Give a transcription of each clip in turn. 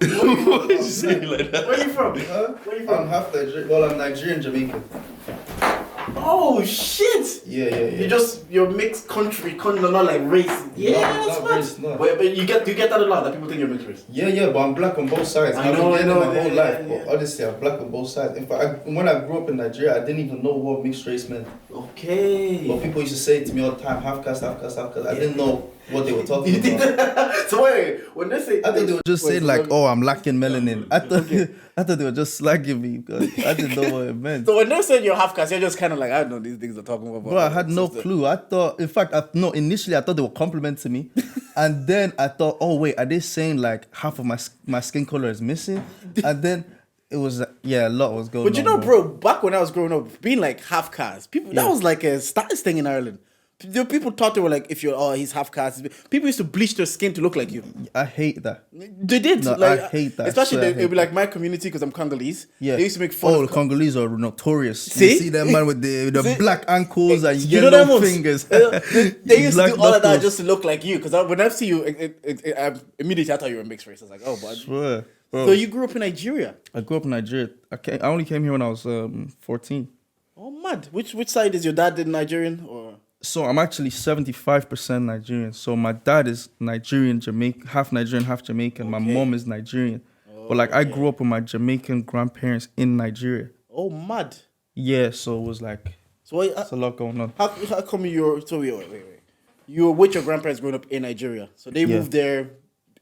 Why did you say it like that? Where are you from? Where you from? I'm half Nigerian. Well, I'm Nigerian Jamaican. Oh shit! Yeah. You're mixed country, not like race. Yeah, that's mad. Race, no. But you get that a lot that people think you're mixed race. Yeah, but I'm black on both sides. I know. My whole life, but honestly, I'm black on both sides. In fact, when I grew up in Nigeria, I didn't even know what mixed race meant. Okay. But people used to say it to me all the time, half caste. I didn't know what they were talking about. So wait, when they say, I thought they were just saying like, "Oh, I'm lacking melanin." I thought they were just slagging me because I didn't know what it meant. So when they said you're half caste, you're just kind of like, I don't know these things are talking about. Bro, I had no clue. I thought, in fact, initially I thought they were complimenting me, and then I thought, oh wait, are they saying like half of my skin color is missing? And then it was a lot was going on. But you know, bro, back when I was growing up, being like half caste, that was like a status thing in Ireland. People thought they were like, if you're, he's half caste. People used to bleach their skin to look like you. I hate that. They did. No, like, I hate that. Especially, it'd be like my community because I'm Congolese. Yeah. They used to make fun of the Congolese are notorious. See? You see them man with the black ankles and you know yellow fingers. They used to do all of that knuckles. just to look like you. Because when I see you, immediately I thought you were a mixed race. I was like, oh, but. Swear. Bro. So you grew up in Nigeria? I grew up in Nigeria. I only came here when I was 14. Oh, mad. Which side is your dad Nigerian or? So I'm actually 75% Nigerian. So my dad is Nigerian, Jamaican, half Nigerian, half Jamaican. Okay. My mom is Nigerian. But like I grew up with my Jamaican grandparents in Nigeria. Oh, mad. Yeah, so it was like, it's a lot going on. How come wait. You were with your grandparents growing up in Nigeria. So they moved there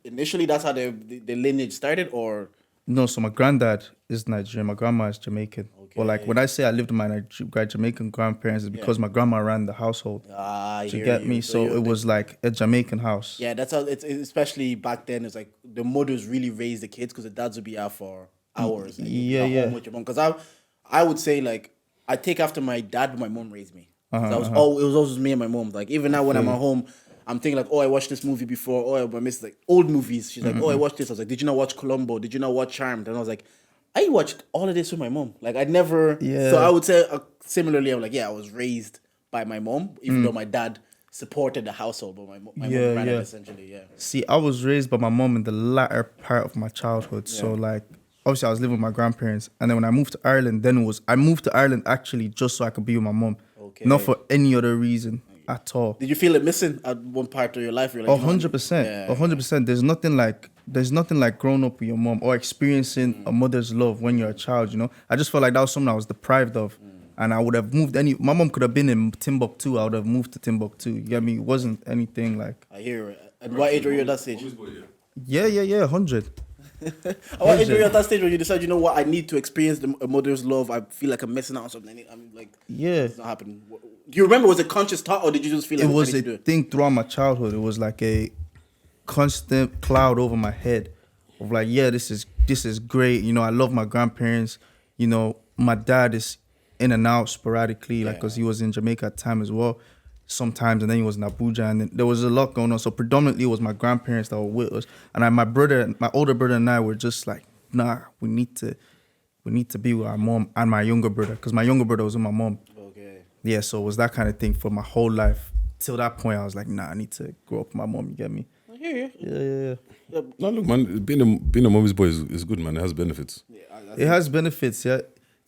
initially, that's how the lineage started, or? No, so my granddad is Nigerian, my grandma is Jamaican. Okay. But like when I say I lived with my Jamaican grandparents, it's because my grandma ran the household. You get me? So it was like a Jamaican house. Yeah, that's how it's, especially back then. It's like the mothers really raised the kids because the dads would be out for hours. Home with your mom. Because I would say like I take after my dad, but my mom raised me. It was always me and my mom. Like even now when I'm at home, I'm thinking like, oh, I watched this movie before. Oh, I missed like old movies. She's like, oh, I watched this. I was like, did you not watch Columbo? Did you not watch Charmed? And I was like, I watched all of this with my mom. Like I never. Yeah. So I would say similarly, I'm like, I was raised by my mom, even though my dad supported the household, but my mom ran it essentially. Yeah. See, I was raised by my mom in the latter part of my childhood. So like, obviously, I was living with my grandparents, and then when I moved to Ireland, I moved to Ireland actually just so I could be with my mom, not for any other reason. At all. Did you feel it missing at one part of your life? You're like, 100%. 100%. There's nothing like growing up with your mom or experiencing a mother's love when you're a child, you know? I just felt like that was something I was deprived of. And I would have moved my mom could have been in Timbuktu. I would have moved to Timbuktu. You get me? It wasn't anything like. I hear it. And what age were you at that stage? Yeah, 100. What age were you at that stage when you decide, you know what, I need to experience a mother's love? I feel like I'm missing out on something. I'm like, it's not happening. Do you remember, was it conscious thought or did you just feel like it was a thing throughout my childhood? It was like a constant cloud over my head of like, this is great. You know, I love my grandparents. You know, my dad is in and out sporadically, like because he was in Jamaica at the time as well. Sometimes, and then he was in Abuja, and then there was a lot going on. So predominantly, it was my grandparents that were with us, and my older brother, and I were just like, nah, we need to be with our mom and my younger brother, because my younger brother was with my mom. Okay. Yeah, so it was that kind of thing for my whole life. Till that point, I was like, nah, I need to grow up with my mom. You get me? I hear you. Yeah. No, look, man, being a mommy's boy is good, man. It has benefits. Yeah, it has benefits, yeah.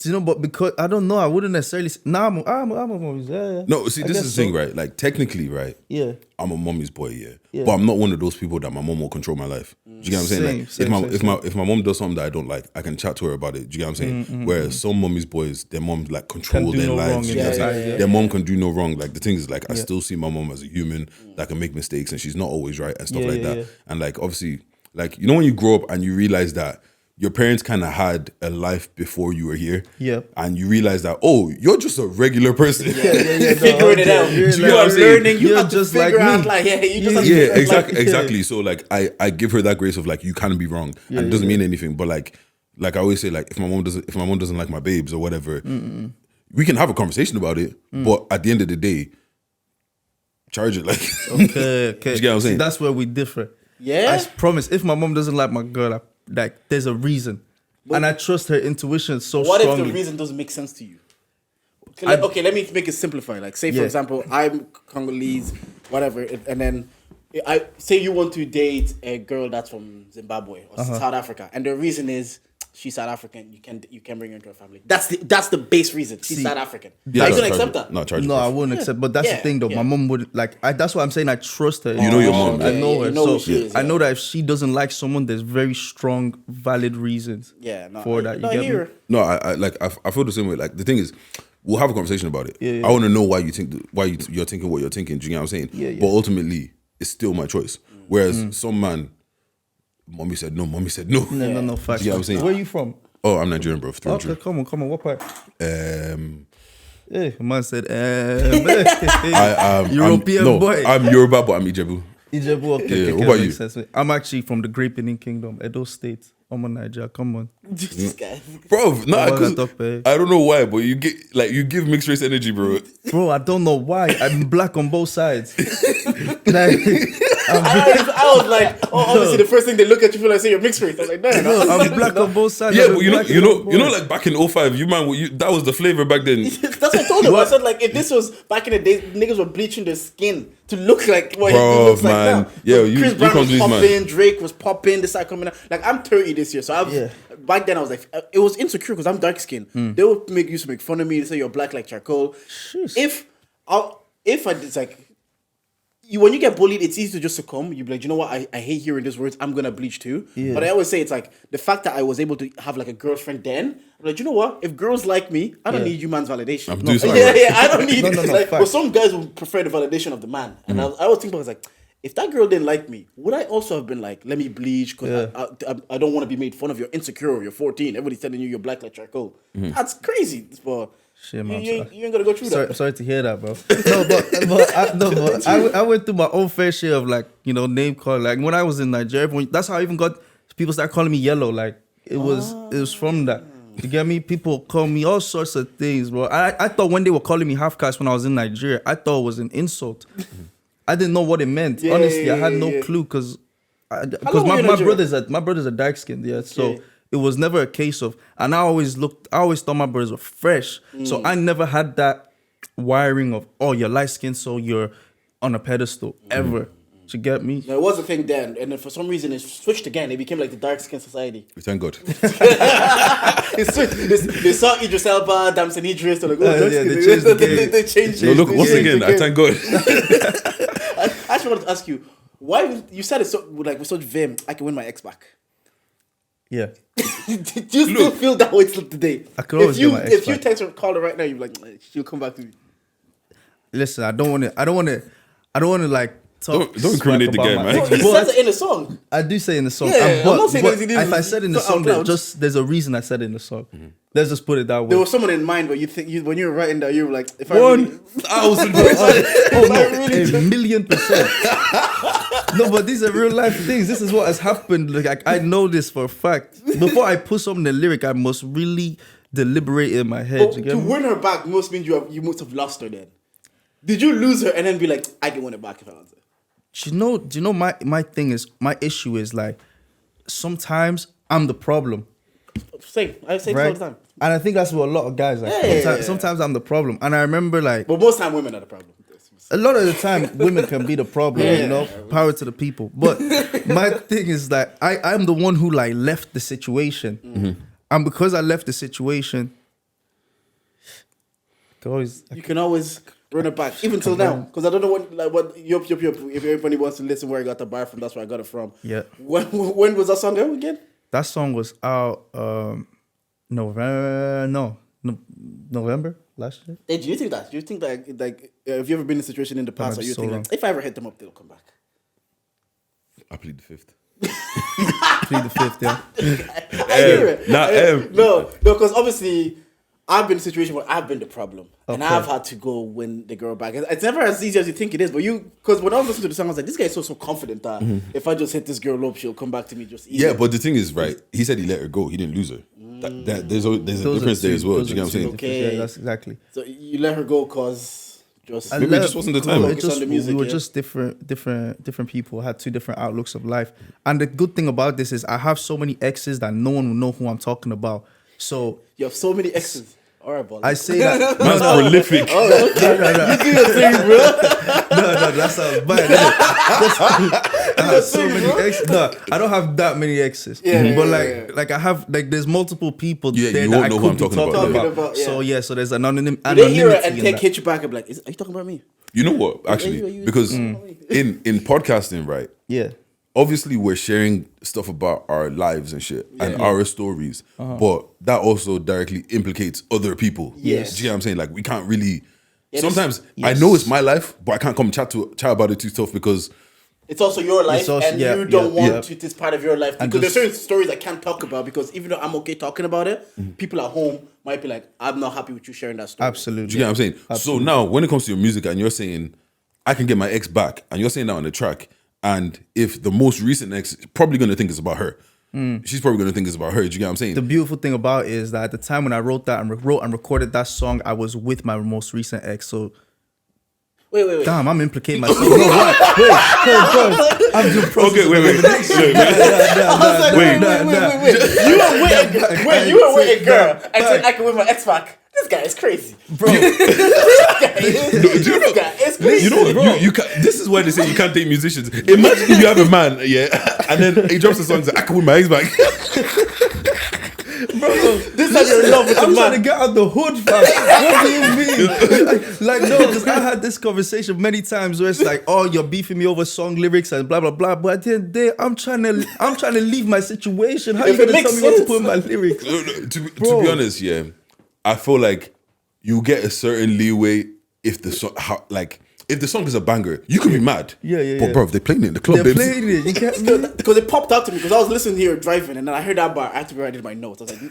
You know, but because I don't know, I wouldn't necessarily say, I'm a mommy's. Yeah. No, see, this is the thing, right? Like technically, right? Yeah. I'm a mommy's boy, yeah. But I'm not one of those people that my mom will control my life. Do you get what I'm saying? Like, if my mom does something that I don't like, I can chat to her about it. Do you get what I'm saying? Whereas some mommy's boys, their mom like control their lives. You know what I'm saying? Their mom can do no wrong. Like the thing is, like I still see my mom as a human that can make mistakes and she's not always right and stuff like that. And like obviously, like you know when you grow up and you realize that your parents kind of had a life before you were here. Yeah. And you realize that, oh, you're just a regular person. Figuring it out. You are learning. You have to figure out, like, you just have to exactly. So, like, I give her that grace of, like, you can be wrong. And it doesn't mean anything. But, like I always say, like, if my mom doesn't like my babes or whatever, we can have a conversation about it. But at the end of the day, charge it. Like, okay. You get what I'm saying? See, that's where we differ. Yeah. I promise, if my mom doesn't like my girl, like there's a reason, and I trust her intuition so strongly. What if the reason doesn't make sense to you? Okay, let me make it simplify. Like, say for example, I'm Congolese, whatever, and then I say you want to date a girl that's from Zimbabwe or South Africa, and the reason is she's South African. You can bring her into her family. That's the base reason. She's South African. Yeah, Are you gonna accept that? No, I wouldn't accept. But that's the thing, though. My mom would like. That's why I'm saying I trust her. You know your mom. I know her. You know so I know that if she doesn't like someone, there's very strong, valid reasons. For that. You get me? No, I feel the same way. Like the thing is, we'll have a conversation about it. I want to know why you think you're thinking what you're thinking. Do you know what I'm saying? But ultimately, it's still my choice. Whereas some man, mommy said no. No, facts. Do you know what I'm saying? Where are you from? Oh, I'm Nigerian, bro. Okay, come on. What part? Hey, man said, European boy. I'm Yoruba, but I'm Ijebu. Ijebu, okay. What about you? Sense. I'm actually from the Great Benin Kingdom, Edo State. I'm a Niger. Come on, This guy, bro. I don't know why, but you give mixed race energy, bro. Bro, I don't know why. I'm black on both sides. I was like, obviously the first thing they look at you feel like say you're mixed race. I was like, no, I'm black on both sides. Yeah, but you know, like back in 05, that was the flavor back then. That's what I told him. I said like, if this was back in the days, niggas were bleaching their skin to look like what bro, he looks man. like now. Yeah, Chris Brown was popping, man. Drake was popping, this side coming out. Like I'm 30 this year, so back then I was like, it was insecure because I'm dark skinned. They would used to make fun of me. They say you're black like charcoal. Jeez. If I it's like. When you get bullied, it's easy to just succumb. You be like, you know what? I hate hearing these words. I'm gonna bleach too. Yeah. But I always say it's like the fact that I was able to have like a girlfriend then. I'm like, you know what? If girls like me, I don't need you man's validation. I'm doing something right. I don't need. No, but some guys would prefer the validation of the man. And I was thinking, I was like, if that girl didn't like me, would I also have been like, let me bleach because I don't want to be made fun of. You're insecure. You're 14. Everybody's telling you you're black like charcoal. That's crazy. But shit, man, you ain't gonna go through that. Sorry to hear that, bro. I went through my own fair share of like, name calling. Like when I was in Nigeria, that's how I even got people start calling me Yellow. Like it was from that. You get me? People call me all sorts of things, bro. I thought when they were calling me half caste when I was in Nigeria, I thought it was an insult. I didn't know what it meant. Honestly, I had no clue because my brothers are dark skinned, so. It was never a case of, and I always thought my brothers were fresh. So I never had that wiring of, you're light skinned, so you're on a pedestal ever. To get me? No, it was a thing then, and then for some reason it switched again. It became like the dark skin society. Thank God. It switched. They saw Idris Elba, Damson Idris. They're like, they changed. No, look, once again, I thank God. I actually wanted to ask you, why you said it with such vim. I can win my ex back. Yeah. Do you still feel that way till today? I could always get my ex If you text her, call her right now, you're like, she'll come back to me. Listen, I don't want to like talk. Don't incriminate the guy, man. He says it in the song. I do say in the song. Yeah, but, I'm not saying anything. if I said in the song, there's a reason I said it in the song. Let's just put it that way. There was someone in mind, but when you were writing that, you were like, if 1,000%. A million percent. No, but these are real life things. This is what has happened. Like I know this for a fact. Before I put something in the lyric, I must really deliberate in my head. To win her back must mean you must have lost her then. Did you lose her and then be like, I can win it back if I want to? Do you know my thing is, my issue is like, sometimes I'm the problem. Same. I say it all the time. And I think that's what a lot of guys like. Sometimes I'm the problem. And I remember like... But most time women are the problem. A lot of the time, women can be the problem, Power to the people. But my thing is that I'm the one who like left the situation. And because I left the situation... You can always run it back, even till now. Because I don't know what yup. If everybody wants to listen where I got the bar from, that's where I got it from. Yeah. When was that song out again? That song was out November last year. Hey, do you think that have you ever been in a situation in the past where you think like, if I ever hit them up, they'll come back? I plead the fifth. Plead the fifth, yeah. I hear it. No, because obviously I've been in a situation where I've been the problem. And I've had to go win the girl back. It's never as easy as you think it is. But because when I was listening to the song, I was like, this guy is so confident that if I just hit this girl up, she'll come back to me just easy. Yeah, but the thing is, right, he said he let her go. He didn't lose her. There's a difference there as well. Do you get what I'm saying? Okay. Yeah, that's exactly. So you let her go because maybe it just wasn't the time. We were just different people, had two different outlooks of life. And the good thing about this is I have so many exes that no one will know who I'm talking about. So you have so many exes. All right, boy. I say that. Man's prolific. No. You do your thing, bro. No, that sounds bad. I have so many exes. No, I don't have that many exes. But like I have like there's multiple people there you that won't I know who could I'm be talking talking about. about. So there's anonymity. They hear it and hit you back and be like, "Are you talking about me?" You know what? Actually, because in podcasting, right? Yeah. Obviously, we're sharing stuff about our lives and shit and our stories, but that also directly implicates other people. Yes. Do you know what I'm saying? Like, we can't really. Sometimes I know it's my life, but I can't come chat about it too tough because it's also your life, and you don't want it. It's part of your life because there's certain stories I can't talk about because even though I'm okay talking about it, people at home might be like, "I'm not happy with you sharing that story." Absolutely. Do you know what I'm saying? Absolutely. So now, when it comes to your music, and you're saying, "I can get my ex back," and you're saying that on the track. And if the most recent ex is probably going to think it's about her, she's probably going to think it's about her. Do you get what I'm saying? The beautiful thing about it is that at the time when I wrote that and recorded that song, I was with my most recent ex. So, wait. Damn, I'm implicating myself. No, what? Wait, I'm just processing. Okay, wait. You were with a girl and said I can win my ex back. This guy is crazy, bro. This guy is crazy. You know what? Bro. You can't, this is why they say you can't date musicians. Imagine if you have a man, and then he drops a song and says, "I can win my ex back." Bro, this is your love with the man. I'm trying to get out the hood, fam. What do you mean? like no, because I had this conversation many times where it's like, "Oh, you're beefing me over song lyrics and blah blah blah." But at the end of the day, I'm trying to leave my situation. How are you gonna tell me what to put in my lyrics? To be honest, I feel like you get a certain leeway if the song, if the song is a banger, you can be mad. But bro, if they're playing it in the club, they're playing it. You can't because it popped out to me because I was listening here driving and then I heard that bar. I had to be writing my notes. I was like, do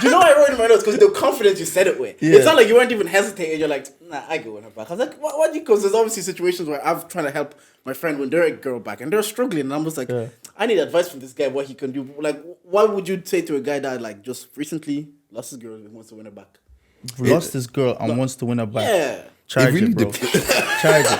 you know why I wrote in my notes? Because the confidence you said it with. It's not like you weren't even hesitating. You're like, nah, I go with her back. I was like, why do you? Because there's obviously situations where I'm trying to help my friend when they're a girl back and they're struggling, and I'm just like, I need advice from this guy what he can do. Like, what would you say to a guy that like just recently lost his girl and wants to win her back? Lost his girl and wants to win her back. Yeah. Charge it, bro. Charge it.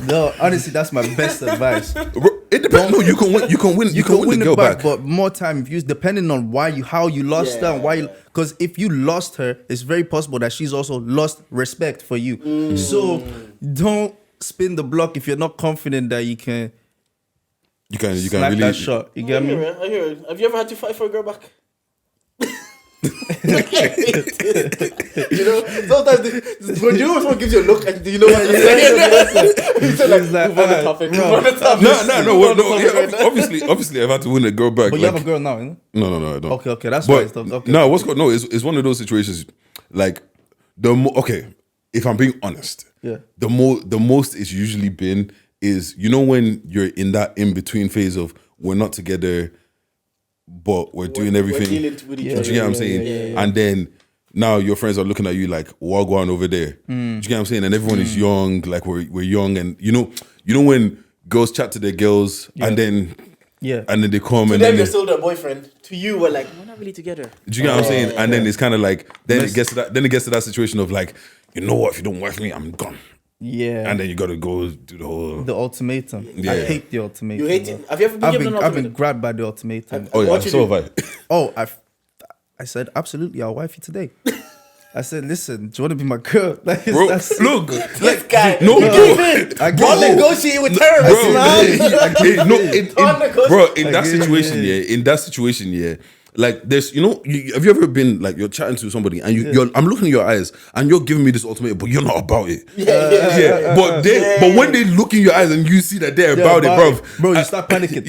No, honestly, that's my best advice. It depends. No, you can win the girl back. But more time, if you depending on how you lost her, and why because if you lost her, it's very possible that she's also lost respect for you. So don't spin the block if you're not confident that you can. You can slap really that shot. You get me? I hear it. Have you ever had to fight for a girl back? You know, sometimes when someone gives you a look and you know what you're saying. It's like, move on the topic. No. Obviously, I've had to win a girl back. But you have a girl now, isn't it? No, I don't. Okay, that's why it's okay. No, it's one of those situations. Like if I'm being honest, the most it's usually been is when you're in that in between phase of we're not together. But we're doing everything. We're dealing with each other. Do you get what I'm saying? Yeah. And then now your friends are looking at you like, "Wagwan over there." Do you get what I'm saying? And everyone is young, like we're young, and you know when girls chat to their girls, and then they come to and them then you're still their boyfriend. To you, we're like, we're not really together. Do you get what I'm saying? And then it's kind of like it gets to that situation of like, you know what? If you don't wife me, I'm gone. Yeah. And then you got to go do the ultimatum. Yeah. I hate the ultimatum. You hate it? Have you ever been given an ultimatum? I've been grabbed by the ultimatum. Oh yeah, so have I. Oh, I said absolutely. I'll wife you today. I said, listen, do you want to be my girl? Like, bro, look, this guy. No, I don't negotiate with terms, in that situation, like there's, have you ever been like you're chatting to somebody and I'm looking in your eyes and you're giving me this ultimatum, but you're not about it. But when they look in your eyes and you see that they're about it, bro, you start panicking.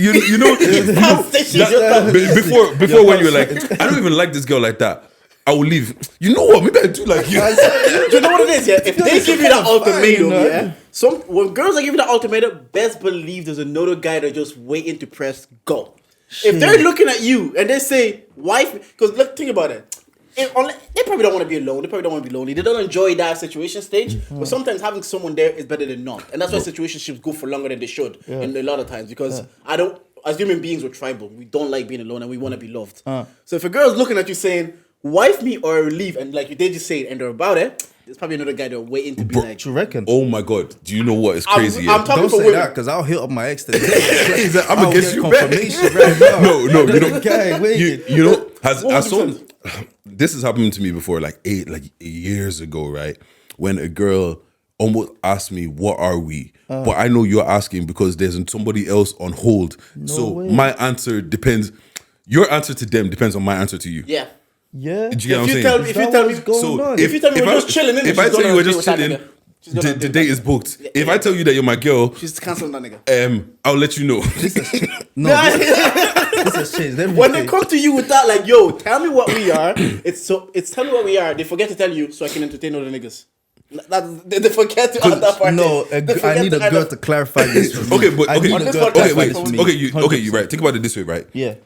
Before when you're like, I don't even like this girl like that, I will leave. You know what? Maybe I do like you. Do you know what it is? Yeah, if they give you that ultimatum, when girls are giving that ultimatum, best believe there's another guy that just waiting to press go. If they're looking at you and they say, wife, because look, think about it. They probably don't want to be alone. They probably don't want to be lonely. They don't enjoy that situation stage. But sometimes having someone there is better than not. And that's why situationships go for longer than they should. And a lot of times. Because as human beings, we're tribal. We don't like being alone and we want to be loved. So if a girl's looking at you saying, wife me or leave, and like you did just say it and they're about it, there's probably another guy they're waiting to be like. Do you reckon? Oh my God. Do you know what is crazy? I'm talking don't for say women. that because I'll hit up my ex today. I'm against you, confirmation right now. No, you know. Guy, wait. You know. This has happened to me before, like years ago, right? When a girl almost asked me, "What are we?" But I know you're asking because there's somebody else on hold. My answer depends. Your answer to them depends on my answer to you. Yeah. Yeah. Do you get what I'm saying? If you tell me we're just chilling, if I tell you we're just chilling, the date is booked. If I tell you that you're my girl, she's canceling that nigga. I'll let you know. This has changed everything. When they come to you with that, like, yo, tell me what we are. It's tell me what we are. They forget to tell you so I can entertain other niggas. They forget to add that part. No, I need a girl to clarify this for me. Okay, but okay, you're right. Think about it this way, right? Yeah.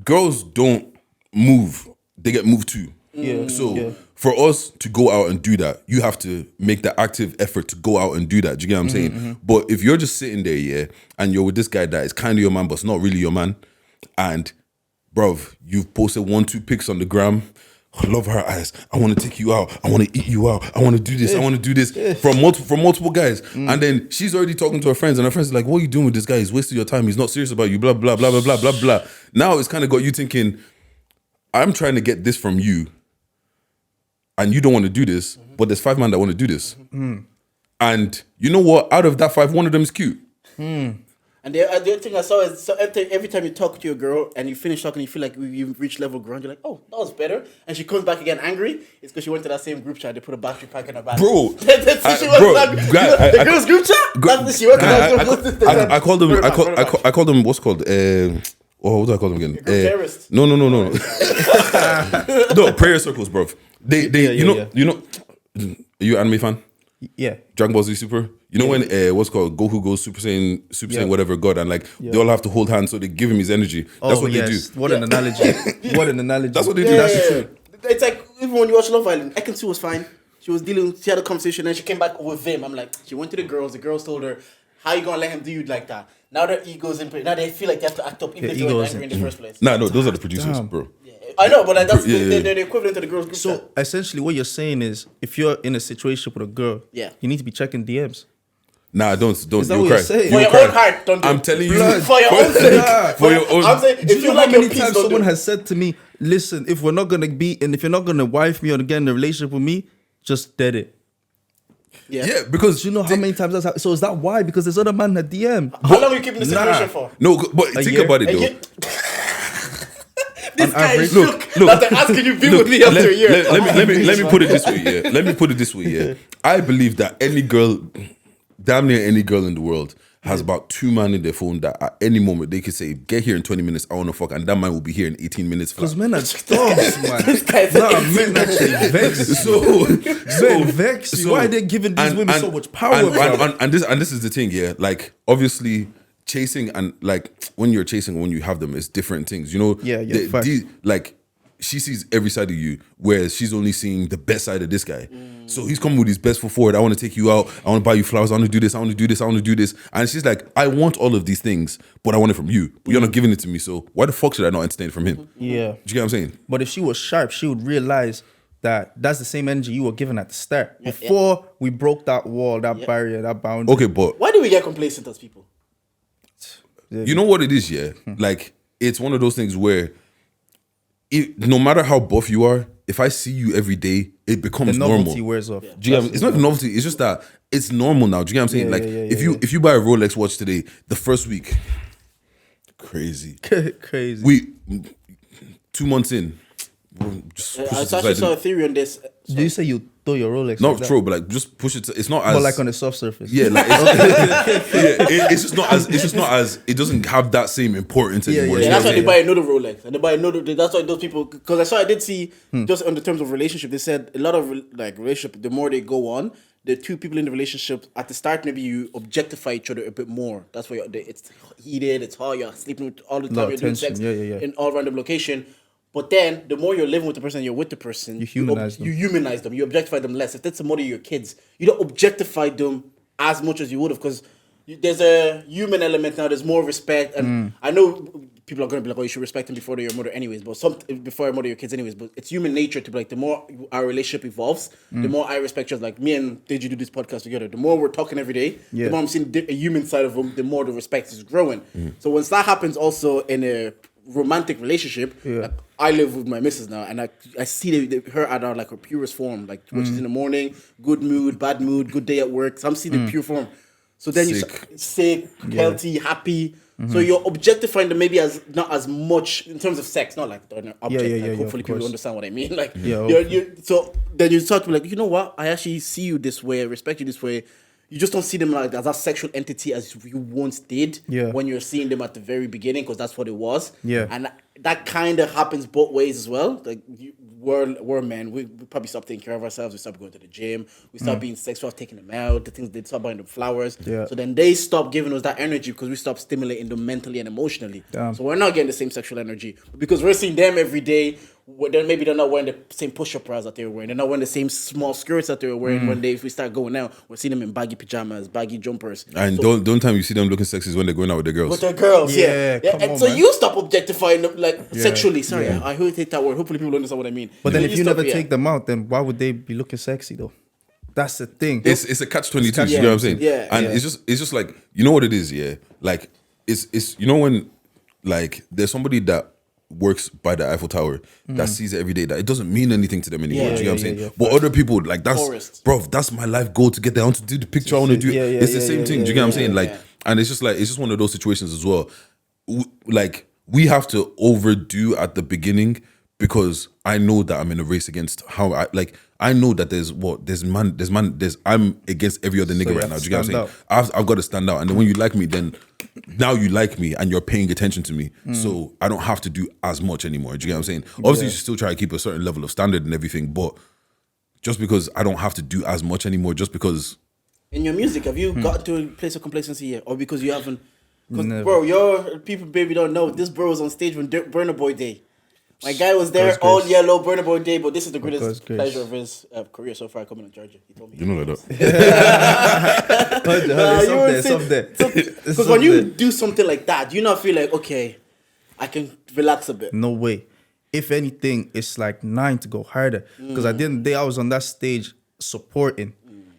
Girls don't move; they get moved to. Yeah. So for us to go out and do that, you have to make the active effort to go out and do that. Do you get what I'm saying? Mm-hmm. But if you're just sitting there, and you're with this guy that is kind of your man, but it's not really your man, and bruv, you've posted 1-2 pics on the gram. I love her eyes. I want to take you out. I want to eat you out. I want to do this. I want to do this from multiple guys. And then she's already talking to her friends, and her friends are like, "What are you doing with this guy? He's wasting your time. He's not serious about you." Blah blah blah blah blah blah blah. Now it's kind of got you thinking, I'm trying to get this from you, and you don't want to do this, but there's 5 men that want to do this. And you know what? Out of that 5, one of them is cute. And the other thing I saw is every time you talk to your girl and you finish talking, you feel like you've reached level ground. You're like, oh, that was better. And she comes back again angry. It's because she went to that same group chat. They put a battery pack in her bag. Bro, the girls' group chat. That's she went to that. I called them. I called them. What's called? What do I call them again? Terrorist. No. No, prayer circles, bro. You know. Are you an anime fan? Yeah. Dragon Ball Z Super. You know when what's called Goku goes Super Saiyan whatever God, and like they all have to hold hands so they give him his energy. That's what they do. What an analogy. What an analogy. That's what they do. That's true. It's like even when you watch Love Island, Ekin Su was fine. She had a conversation and she came back with him. I'm like, she went to the girls told her, how you gonna let him do you like that? Now their egos in play. Now they feel like they have to act up even if they were angry in the first place. No, those are the producers, bro. I know, but that's they're the equivalent to the girls group chat. So essentially what you're saying is if you're in a situation with a girl, you need to be checking DMs. Nah, don't. Is that You'll what cry. you're saying? For your own heart, don't do it. I'm telling you. For your own sake. For your own. I'm saying, if you like how your many peace, times don't someone do it. has said to me, listen, if we're not gonna be and if you're not gonna wife me or get in a relationship with me, just dead it. Yeah, because Do you know how many times that's happened? So is that why? Because there's other man that DM. How long are you keeping the situation for? No, but think year? about it though. This guy is Look, shook that they're asking you to be with me after a year. Let me put it this way. Yeah, let me put it this way. Yeah, I believe that any girl, damn near any girl in the world, has about 2 men in their phone that at any moment they could say, "Get here in 20 minutes. I want to fuck," and that man will be here in 18 minutes. Because men are dogs, man. Men actually vex. Men vex. Why are they giving these women so much power? And this is the thing, yeah. Like obviously, chasing and like when you're chasing, when you have them, it's different things. You know, like she sees every side of you, whereas she's only seeing the best side of this guy. So he's coming with his best foot forward. I want to take you out. I want to buy you flowers. I want to do this. I want to do this. I want to do this. And she's like, I want all of these things, but I want it from you. But you're not giving it to me. So why the fuck should I not entertain it from him? Yeah. Do you get what I'm saying? But if she was sharp, she would realize that that's the same energy you were given at the start. Before we broke that wall, that barrier, that boundary. Okay, but why do we get complacent as people? You know what it is, yeah? Like, it's one of those things where no matter how buff you are, if I see you every day, it becomes normal. The novelty wears off. It's not novelty. It's just that it's normal now. Do you get what I'm saying? If you buy a Rolex watch today, the first week, crazy. Crazy. 2 months in, I actually saw a theory on this. Do you say you throw your Rolex? Not true, but like just push it. It's not as. But like on a soft surface. Yeah, like it's just not as. It's just not as. It doesn't have that same importance anymore. Yeah, that's why they buy another Rolex, and they buy another. That's why those people. Because I did see just on the terms of relationship, they said a lot of like relationship. The more they go on, the two people in the relationship at the start, maybe you objectify each other a bit more. That's why it's heated. It's hot. You're sleeping all the time. You're doing sex in all random location. But then, the more you're living with the person, you're with the person, you humanize them. You objectify them less. If that's somebody of your kids, you don't objectify them as much as you would have, because there's a human element now. There's more respect, and I know people are going to be like, "Oh, you should respect them before they're your mother, anyways." But before your mother, your kids, anyways. But it's human nature to be like, the more our relationship evolves, the more I respect you. Like me and did you do this podcast together? The more we're talking every day, the more I'm seeing a human side of them, the more the respect is growing. So once that happens, also in a romantic relationship. Like, I live with my missus now, and I see her at her like her purest form, like when she's in the morning, good mood, bad mood, good day at work. So I'm seeing the pure form. So then you sick, healthy, happy. So you're objectifying them maybe as not as much in terms of sex, not like an object. Like, hopefully people understand what I mean. Like so then you start to be like, you know what? I actually see you this way, I respect you this way. You just don't see them like as a sexual entity as you once did when you're seeing them at the very beginning, because that's what it was. And that kind of happens both ways as well. Like we're men, we probably stop taking care of ourselves. We stop going to the gym. We stop being sexual, taking them out. The things they stop buying them flowers. So then they stop giving us that energy because we stop stimulating them mentally and emotionally. So we're not getting the same sexual energy because we're seeing them every day. Maybe they're not wearing the same push-up bras that they were wearing. They're not wearing the same small skirts that they were wearing when we start going out. We're seeing them in baggy pajamas, baggy jumpers. And so, don't time you see them looking sexy is when they're going out with their girls. With their girls, Come and on, so man. you stop objectifying them like sexually. Sorry, I hate that word. Hopefully people understand what I mean. But then if you never take them out, then why would they be looking sexy though? That's the thing. It's a catch-22. You know what I'm saying? And it's just like, you know what it is, Like it's you know when like there's somebody that works by the Eiffel Tower that sees it every day, that it doesn't mean anything to them anymore. Do you know what I'm saying? But other people, like that's my life goal to get there. I want to do the picture. I want to do it. It's the same thing. Do you get what I'm saying? Like, and it's just one of those situations as well. Like we have to overdo at the beginning because I know that I'm in a race against how I know that I'm against every other nigga right now. Do you get what I'm saying? I've got to stand out. And then when you like me, then now you like me and you're paying attention to me. So I don't have to do as much anymore. Do you get what I'm saying? Obviously, you should still try to keep a certain level of standard and everything, but just because I don't have to do as much anymore, just because. In your music, have you got to a place of complacency yet? Or because you haven't? Because, bro, your people maybe don't know, this bro was on stage when Burna Boy Day. My guy was there all yellow, Burna Boy Day, but this is the greatest pleasure of his career so far coming to Georgia. He told me. You know that. It's up there. Because when you do something like that, do you not feel like, okay, I can relax a bit? No way. If anything, it's like 9 to go harder. Because at the end of the day, I was on that stage supporting.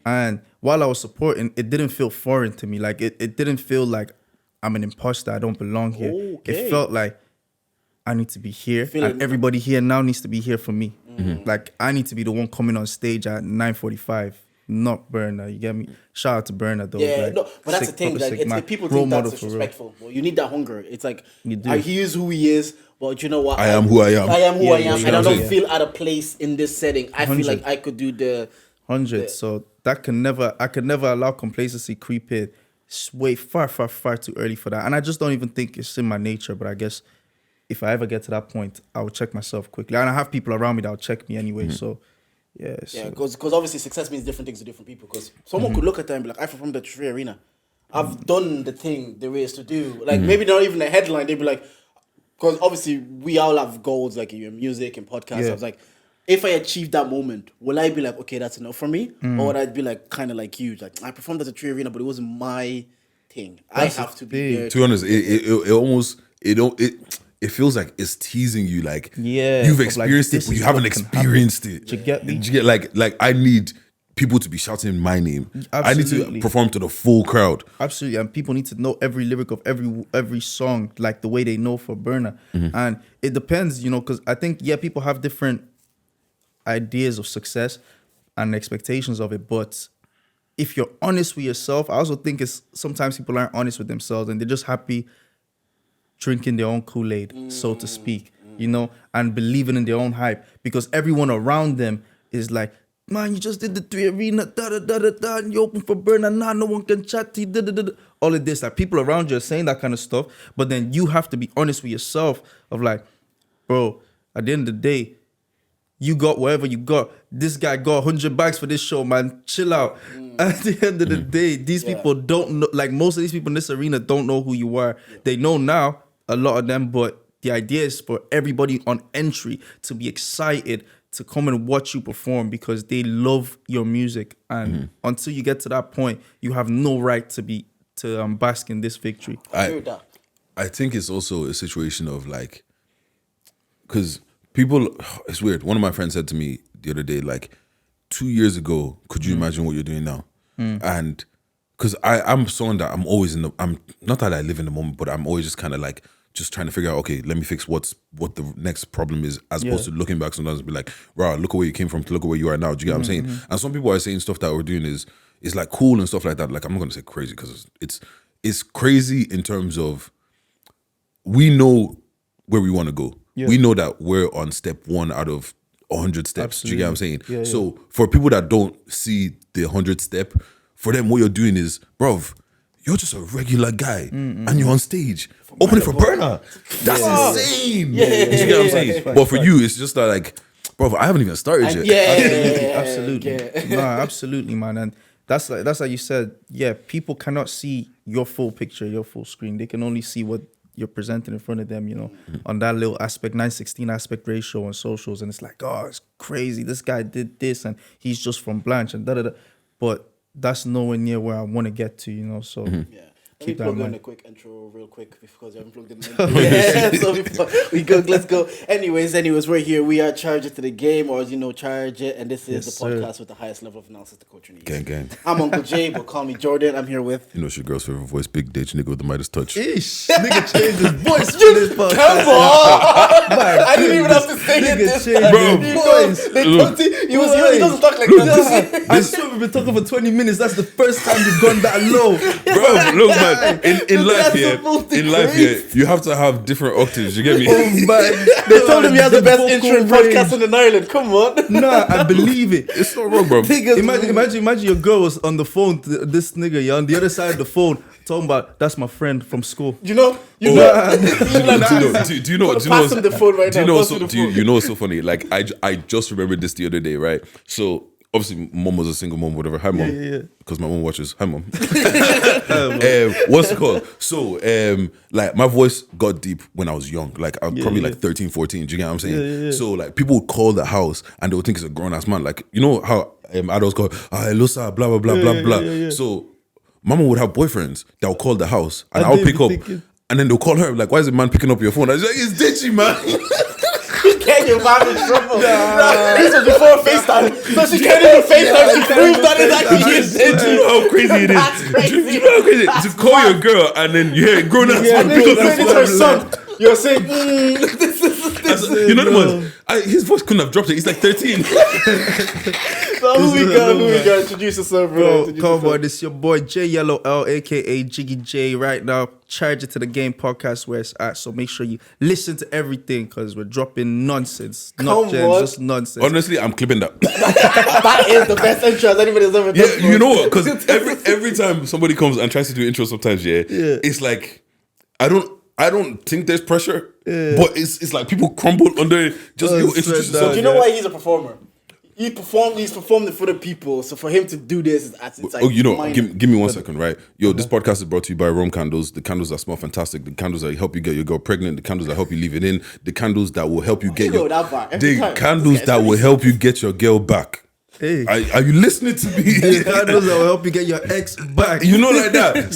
And while I was supporting, it didn't feel foreign to me. Like, it didn't feel like I'm an imposter, I don't belong here. It felt like I need to be here, and everybody here now needs to be here for me. Like, I need to be the one coming on stage at 9:45, not Burna. You get me? Shout out to Burna though. Yeah, like, no, but that's the thing. Like, people think that's disrespectful. Well, you need that hunger. It's like he is who he is, but you know what? I am who I am. I am who I am, and I don't feel out of place in this setting. I feel like I could do the 100. So that I could never allow complacency creep in. It's way far too early for that, and I just don't even think it's in my nature. But I guess if I ever get to that point, I will check myself quickly. And I have people around me that will check me anyway. So, because obviously success means different things to different people. Because someone could look at them and be like, I performed at the Tree Arena. I've done the thing there is to do. Like, maybe not even a headline. They'd be like, because obviously we all have goals, like in your music and podcasts. I was like, if I achieve that moment, will I be like, okay, that's enough for me? Or would I be like, kind of like you? Like, I performed at the Tree Arena, but it wasn't my thing. I have to be there. To be honest, it almost, it feels like it's teasing you, like you've experienced it, but you haven't experienced it. Do you get me? Do you get like I need people to be shouting my name. Absolutely. I need to perform to the full crowd. Absolutely, and people need to know every lyric of every song, like the way they know for Burna. And it depends, because I think people have different ideas of success and expectations of it, but if you're honest with yourself, I also think it's sometimes people aren't honest with themselves and they're just happy drinking their own Kool-Aid, so to speak, and believing in their own hype because everyone around them is like, man, you just did the 3 Arena, and you open for Burna, no one can chat to you, all of this. Like, people around you are saying that kind of stuff, but then you have to be honest with yourself of like, bro, at the end of the day, you got whatever you got. This guy got 100 bags for this show, man. Chill out. At the end of the day, these people don't know, like most of these people in this arena don't know who you are. They know now, a lot of them, but the idea is for everybody on entry to be excited to come and watch you perform because they love your music. And until you get to that point, you have no right to bask in this victory. I think it's also a situation of like, because people, it's weird. One of my friends said to me the other day, like, 2 years ago, could you imagine what you're doing now? And because I'm someone that I'm always I'm not that I live in the moment, but I'm always just kind of like just trying to figure out, okay, let me fix what the next problem is, as opposed to looking back sometimes and be like, wow, look at where you came from to look at where you are now. Do you get what I'm saying? And some people are saying stuff that we're doing is like cool and stuff like that. Like, I'm not gonna say crazy because it's crazy in terms of we know where we want to go. Yeah. We know that we're on step 1 out of 100 steps. Absolutely. Do you get what I'm saying? Yeah, so for people that don't see the 100th step, for them, what you're doing is, bruv, you're just a regular guy and you're on stage opening for Burner. That's insane. Yeah. You get what I'm saying? But for you, it's just like, bro, I haven't even started yet. Absolutely. No, absolutely, man. And that's like you said, people cannot see your full picture, your full screen. They can only see what you're presenting in front of them, on that little aspect, 9:16 aspect ratio on socials. And it's like, oh, it's crazy. This guy did this and he's just from Blanche and da-da-da. But that's nowhere near where I want to get to, so... Let me plug in a quick intro real quick because I haven't plugged in. So before we go, let's go. Anyways, we're here. We are Charge It to the Game, or Charge It, and this is the podcast with the highest level of analysis the culture needs. Gang. I'm Uncle Jay, but call me Jordan. I'm here with... it's your girl's favorite voice, Big Ditch, nigga with the Midas touch. Ish, nigga changed his voice for this podcast. Come on! I didn't even have to say it this time. Bro, he doesn't talk like that. I swear we've been talking for 20 minutes. That's the first time you've gone that low. Bro, look, man. In life, you have to have different octaves. You get me? Oh man, they told him he has the best intro in podcasting in Ireland. Come on. Nah, I believe it. It's not wrong, bro. Imagine your girl was on the phone. This nigga, you're on the other side of the phone talking about that's my friend from school. Do you know what's so funny? Like I just remembered this the other day, right? So obviously, mom was a single mom, whatever. Hi, mom. Yeah. Because my mom watches. Hi, mom. What's it called? So, like, my voice got deep when I was young. Like, I was probably like 13, 14. Do you get what I'm saying? Yeah. So, like, people would call the house and they would think it's a grown-ass man. Like, you know how adults go, hello, sir, blah, blah, blah, blah, blah. Yeah. So, mama would have boyfriends that would call the house and I'll pick up. And then they'll call her, like, why is the man picking up your phone? I was like, it's ditchy, man. Get your mom in trouble. This was before FaceTime. So she can't even FaceTime. She proved that it's actually his. Do you know how crazy it is? Do you know how crazy it is? To call your girl and then you hear grown ass man pick up it's her son. You're saying, this is. You know the ones? His voice couldn't have dropped it. He's like 13. So who we got? Introduce yourself, bro. Come on, this is your boy JYellowL, aka Jiggy J. Right now, Charge It to the Game podcast where it's at. So make sure you listen to everything because we're dropping nonsense, not gems, just nonsense. Honestly, I'm clipping that. That is the best intro anybody's ever done. Yeah, you know what? Because every time somebody comes and tries to do intro, sometimes it's like I don't think there's pressure, but it's like people crumble under just you introduce yourself. Do you know why he's a performer? He's performed it for the people. So for him to do this, it's like... give me 1 second, right? Yo, this podcast is brought to you by Rome Candles. The candles that smell fantastic. The candles that help you get your girl pregnant. The candles that help you leave it in. The candles that will help you get candles that will help you get your girl back. Hey. Are you listening to me? The candles that will help you get your ex back. You know, like that.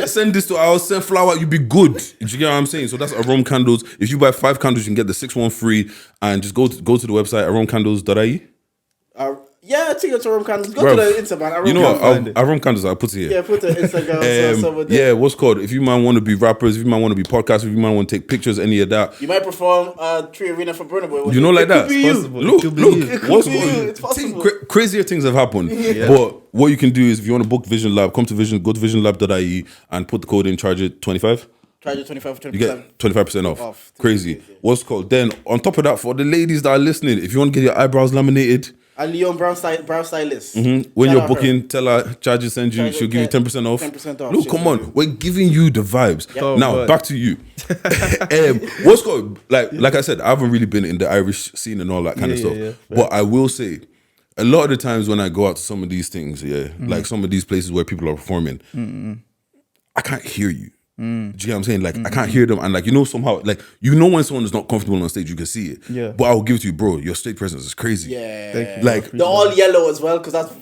Send this to our house, send flour, you be good. Do you get what I'm saying? So that's Arome Candles. If you buy 5 candles, you can get the 6th one free. And just go to the website, aromecandles.ie. Yeah, I think it's Arome Candles. Go to the Instagram. You know what? Arome Candles, I'll put it here. Yeah, put the Instagram. Yeah, what's called? If you might want to be rappers, if you might want to be podcasters, if you might want to take pictures, any of that. You might perform Tree Arena for Burna Boy. You know, like that. Look. It's possible. Crazier things have happened. Yeah. But what you can do is if you want to book Vision Lab, go to visionlab.ie and put the code in, charge it 25. Charge it 25 for 20%. You get 25% off. Crazy. What's called? Then, on top of that, for the ladies that are listening, if you want to get your eyebrows laminated, a Leon brow stylist. When you're booking, tell her, Charge It send you, she'll give you 10% off. 10% off. Look, come on, we're giving you the vibes. Yep. Now, back to you. What's called? Like I said, I haven't really been in the Irish scene and all that kind of stuff. Yeah. But I will say, a lot of the times when I go out to some of these things, like some of these places where people are performing, I can't hear you. Do you get what I'm saying? Like, I can't hear them. And like, somehow, like, when someone is not comfortable on stage, you can see it. Yeah. But I'll give it to you, bro. Your stage presence is crazy. Yeah. Like, the all yellow as well, because that's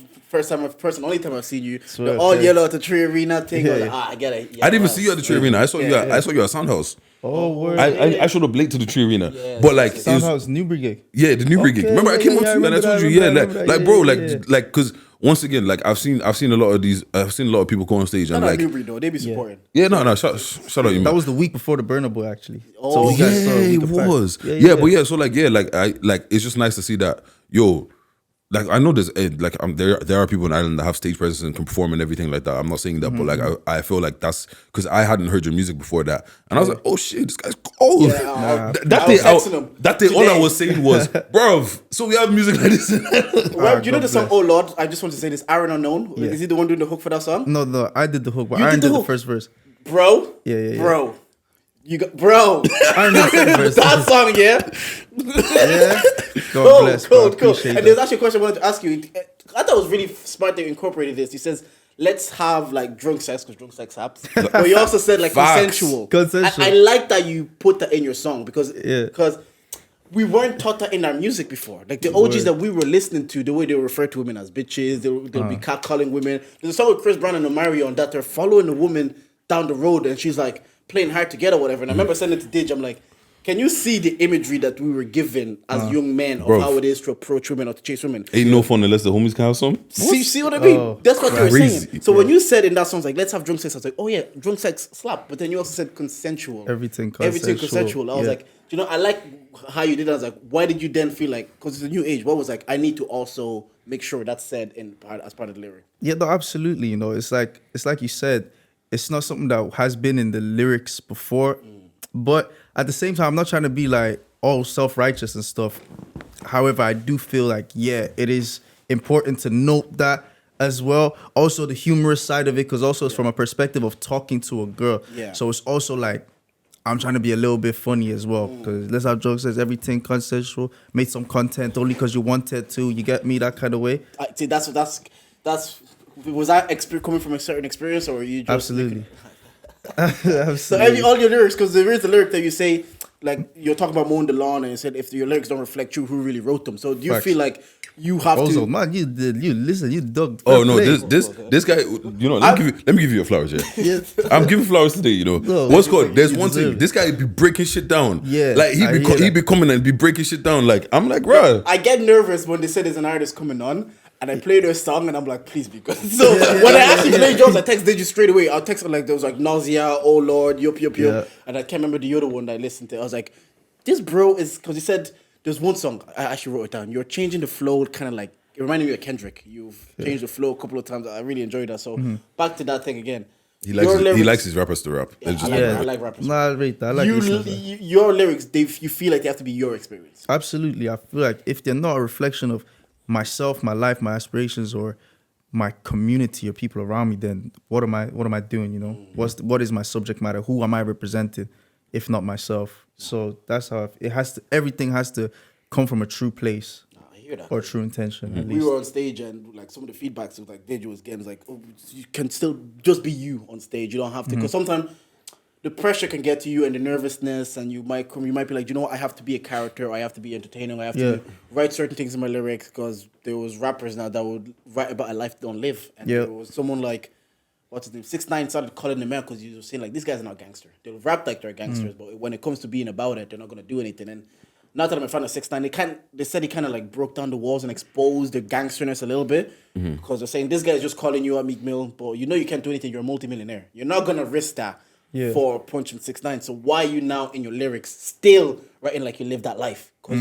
only time I've seen you. The all yellow at the Tree Arena thing. I get it. Yeah, I didn't even see you at the Tree Arena. I saw you at Soundhouse. Oh, word. I showed up late to the Tree Arena. Yeah, but like, Soundhouse, Newbury gig. Yeah, the Newbury gig. Remember, I came up to you and I told you, like, bro, because once again, like I've seen a lot of people go on stage and like they be supporting. Yeah, no, shut up, you. That was the week before the Burna Boy, actually. Oh, so it was. So like it's just nice to see that, yo. Like I know there's there are people in Ireland that have stage presence and can perform and everything like that. I'm not saying that, but like I feel like that's because I hadn't heard your music before that, and I was like, oh shit, this guy's cold. Yeah, that day, all I was saying was, bruv, so we have music like this. Well, do you know the song? Oh Lord, I just want to say this. Aaron Unknown, is he the one doing the hook for that song? No, I did the hook, but Aaron did the first verse. Bro, bro. You got, bro. That song, yeah. God bless, cool. And there's actually a question I wanted to ask you. I thought it was really smart that you incorporated this. He says, let's have like drunk sex because drunk sex happens. But you also said like consensual. I like that you put that in your song because we weren't taught that in our music before. Like the OGs that we were listening to, the way they refer to women as bitches, they'll be catcalling women. There's a song with Chris Brown and Omarion on that they're following a woman down the road and she's like playing hard to get or whatever. And I remember sending it to Didge, I'm like, can you see the imagery that we were given as young men of how it is to approach women or to chase women? Ain't no fun unless the homies can have some. See what I mean? That's what you were saying. So when you said in that song, like, let's have drunk sex, I was like, oh yeah, drunk sex slap. But then you also said consensual. Everything consensual. I was like, you know, I like how you did that. I was like, why did you then feel like, because it's a new age, what was like, I need to also make sure that's said as part of the lyric? Yeah, no, absolutely. You know, it's like you said, it's not something that has been in the lyrics before, but at the same time, I'm not trying to be like all self-righteous and stuff. However, I do feel like, it is important to note that as well. Also, the humorous side of it, because also it's from a perspective of talking to a girl. Yeah. So it's also like, I'm trying to be a little bit funny as well. Because let's have jokes, says everything consensual, made some content only because you wanted to. You get me? That kind of way. See, that's was that coming from a certain experience, or were you just absolutely? Absolutely. So all your lyrics, because there is a lyric that you say, like you're talking about mowing the lawn, and you said if your lyrics don't reflect you, who really wrote them? So do you feel like you have to? Man, you dug. Oh no, this guy. You know, let me give you your flowers here. Yes. I'm giving flowers today. You know, what's called? There's one thing. This guy be breaking shit down. Yeah, like he be coming and be breaking shit down. Like I'm like, bro. I get nervous when they say there's an artist coming on. And I play their song and I'm like, please be good. So when I actually play Jones, I text Digi straight away. I'll text her like there was like nausea, oh Lord, yup. And I can't remember the other one that I listened to. I was like, this bro is, because he said there's one song, I actually wrote it down. You're changing the flow, kind of like, it reminded me of Kendrick. You've changed the flow a couple of times. I really enjoyed that. So back to that thing again. He likes his rappers to rap. I like rappers. No, I rate that. I like your lyrics, you feel like they have to be your experience. Absolutely. I feel like if they're not a reflection of myself, my life, my aspirations, or my community or people around me, then what am I doing? You know, what is my subject matter? Who am I representing, if not myself? So that's how everything has to come from a true place. I hear that. Or true intention. At we least. were on stage and like some of the feedbacks was like Deji was getting like, oh, you can still just be you on stage. You don't have to, because sometimes the pressure can get to you and the nervousness, and you might be like, you know what, I have to be a character, or I have to be entertaining, I have to write certain things in my lyrics, because there was rappers now that would write about a life they don't live. And there was someone like, what's his name, 6ix9ine started calling them out because he was saying like, these guys are not gangster. They'll rap like they're gangsters, but when it comes to being about it, they're not going to do anything. And not that I'm in front of 6ix9ine, they said he kind of like broke down the walls and exposed the gangsterness a little bit, because they're saying, this guy's just calling you a Meek Mill, but you know you can't do anything, you're a multimillionaire. You're not going to risk that. For punching 6ix9ine. So why are you now in your lyrics still writing like you live that life? Because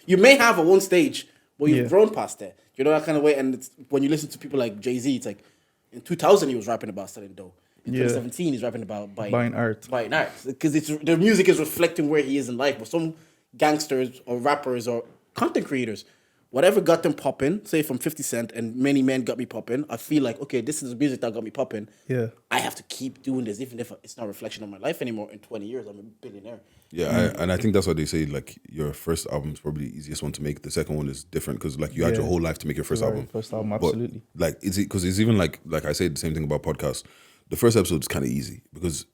you may have a one stage, but you've grown past it. You know, that kind of way. And it's, when you listen to people like Jay-Z, it's like in 2000 he was rapping about selling dough. In 2017 he's rapping about buying art. Because the music is reflecting where he is in life. But some gangsters or rappers or content creators, whatever got them popping, say from 50 Cent and Many Men got me popping, I feel like, okay, this is the music that got me popping. Yeah. I have to keep doing this, even if it's not a reflection of my life anymore. In 20 years, I'm a billionaire. Yeah, and I think that's why they say, like, your first album is probably the easiest one to make. The second one is different because, like, you had your whole life to make your first album. First album, absolutely. But, like, because it's even like I say the same thing about podcasts. The first episode is kind of easy because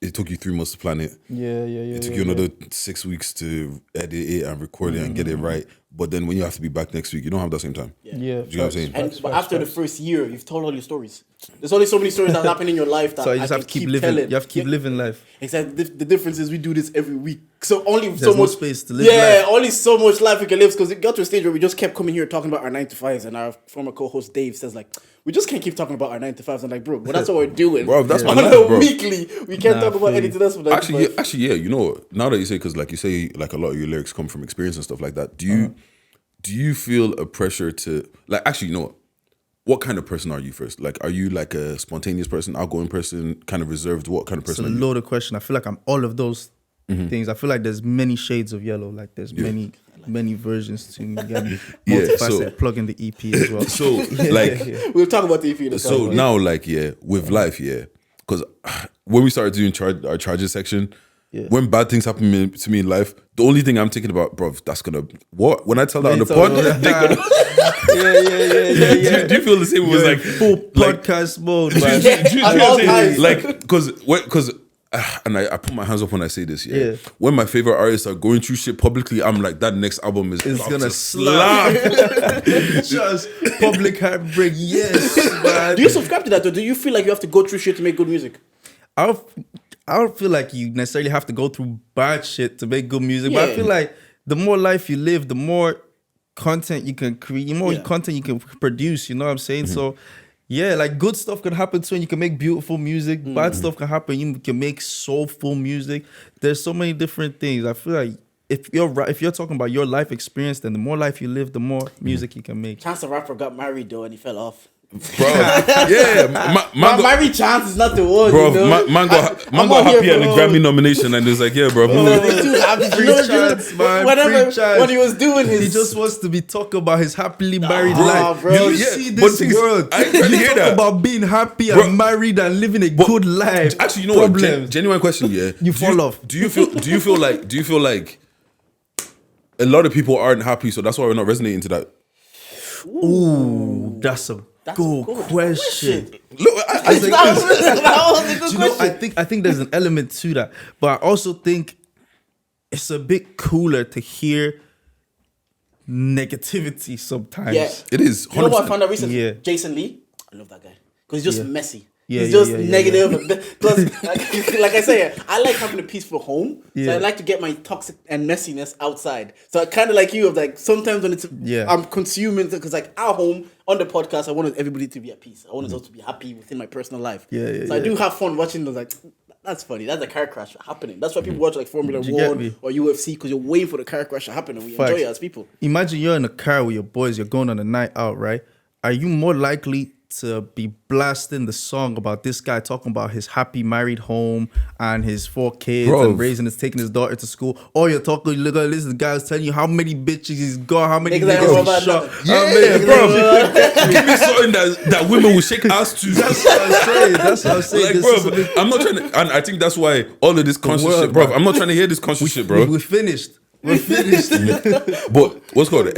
it took you 3 months to plan it. It took you another 6 weeks to edit it and record it and get it right. But then when you have to be back next week, you don't have that same time. Yeah. Do you know what I'm saying? But after the first year, you've told all your stories. There's only so many stories that happen in your life that So you just have to keep living. telling. You have to keep living life. Exactly. The difference is we do this every week. So only There's so more much space to live life. only so much life we can live. Because it got to a stage where we just kept coming here talking about our 9-to-5s, and our former co-host Dave says like, we just can't keep talking about our 9-to-5s. I'm like, bro, well, that's what we're doing. Bro, that's my on life, a bro. weekly. We can't talk about anything else. Actually, yeah. You know what? Now that you say, because like you say, like a lot of your lyrics come from experience and stuff like that. Do you feel a pressure to like? Actually, you know what kind of person are you first? Like, are you like a spontaneous person, outgoing person, kind of reserved? What kind of person? It's a loaded question. I feel like I'm all of those things. I feel like there's many shades of yellow. Like there's many versions to me. Multifaceted. Plug in the EP as well. So like, we'll talk about the EP in a second. So now, like, with life, because when we started doing our charges section. Yeah. When bad things happen to me in life, the only thing I'm thinking about, bro, that's gonna what? When I tell that on the pod, do you feel the same? It was like full podcast mode, man. Do you know what I'm saying? Like, because and I put my hands up when I say this. Yeah. When my favorite artists are going through shit publicly, I'm like, that next album is gonna slap. Just public heartbreak. Yes, man. Do you subscribe to that, or do you feel like you have to go through shit to make good music? I don't feel like you necessarily have to go through bad shit to make good music, but I feel like the more life you live, the more content you can create, the more content you can produce, you know what I'm saying? So, like good stuff can happen too, and you can make beautiful music. Bad stuff can happen, you can make soulful music. There's so many different things. I feel like if you're talking about your life experience, then the more life you live, the more music you can make. Chance the Rapper got married though, and he fell off. Bro, Marry Chance is not the one. Bro, you know? man got happy at the Grammy nomination, and it's like, yeah, bro. He's too happy. Free Chance, man. When he was doing his, he just wants to be talking about his happily married life. Bro. You see this world. I hear talk that about being happy and married and living a good life. Actually, you know what? Genuine question, yeah. You fall off. Do you feel like a lot of people aren't happy, so that's why we're not resonating to that? Ooh, that's a good question. Look, I think that was a good question. I think there's an element to that, but I also think it's a bit cooler to hear negativity sometimes. Yeah, it is. 100%. You know what I found out recently? Yeah. Jason Lee, I love that guy because he's just messy. Yeah, he's just negative. Plus, like I say, I like having a peaceful home. So I like to get my toxic and messiness outside. So I kind of like you, of like sometimes when it's I'm consuming, because like our home on the podcast, I wanted everybody to be at peace. I wanted us to be happy within my personal life. So I do have fun watching those. Like, that's funny. That's a car crash happening. That's why people watch like Formula 1 or UFC, because you're waiting for the car crash to happen, and we enjoy it as people. Imagine you're in a car with your boys. You're going on a night out, right? Are you more likely to be blasting the song about this guy talking about his happy married home and his 4 kids and taking his daughter to school, or you're talking, look at this, the guy's telling you how many bitches he's got, how many niggas he's shot? Bro, give me something that women will shake ass to. That's what I'm saying. Like, bro, I'm not trying to, and I think that's why all of this conscious shit, bro. I'm not trying to hear this conscious shit, bro. We're finished. But what's called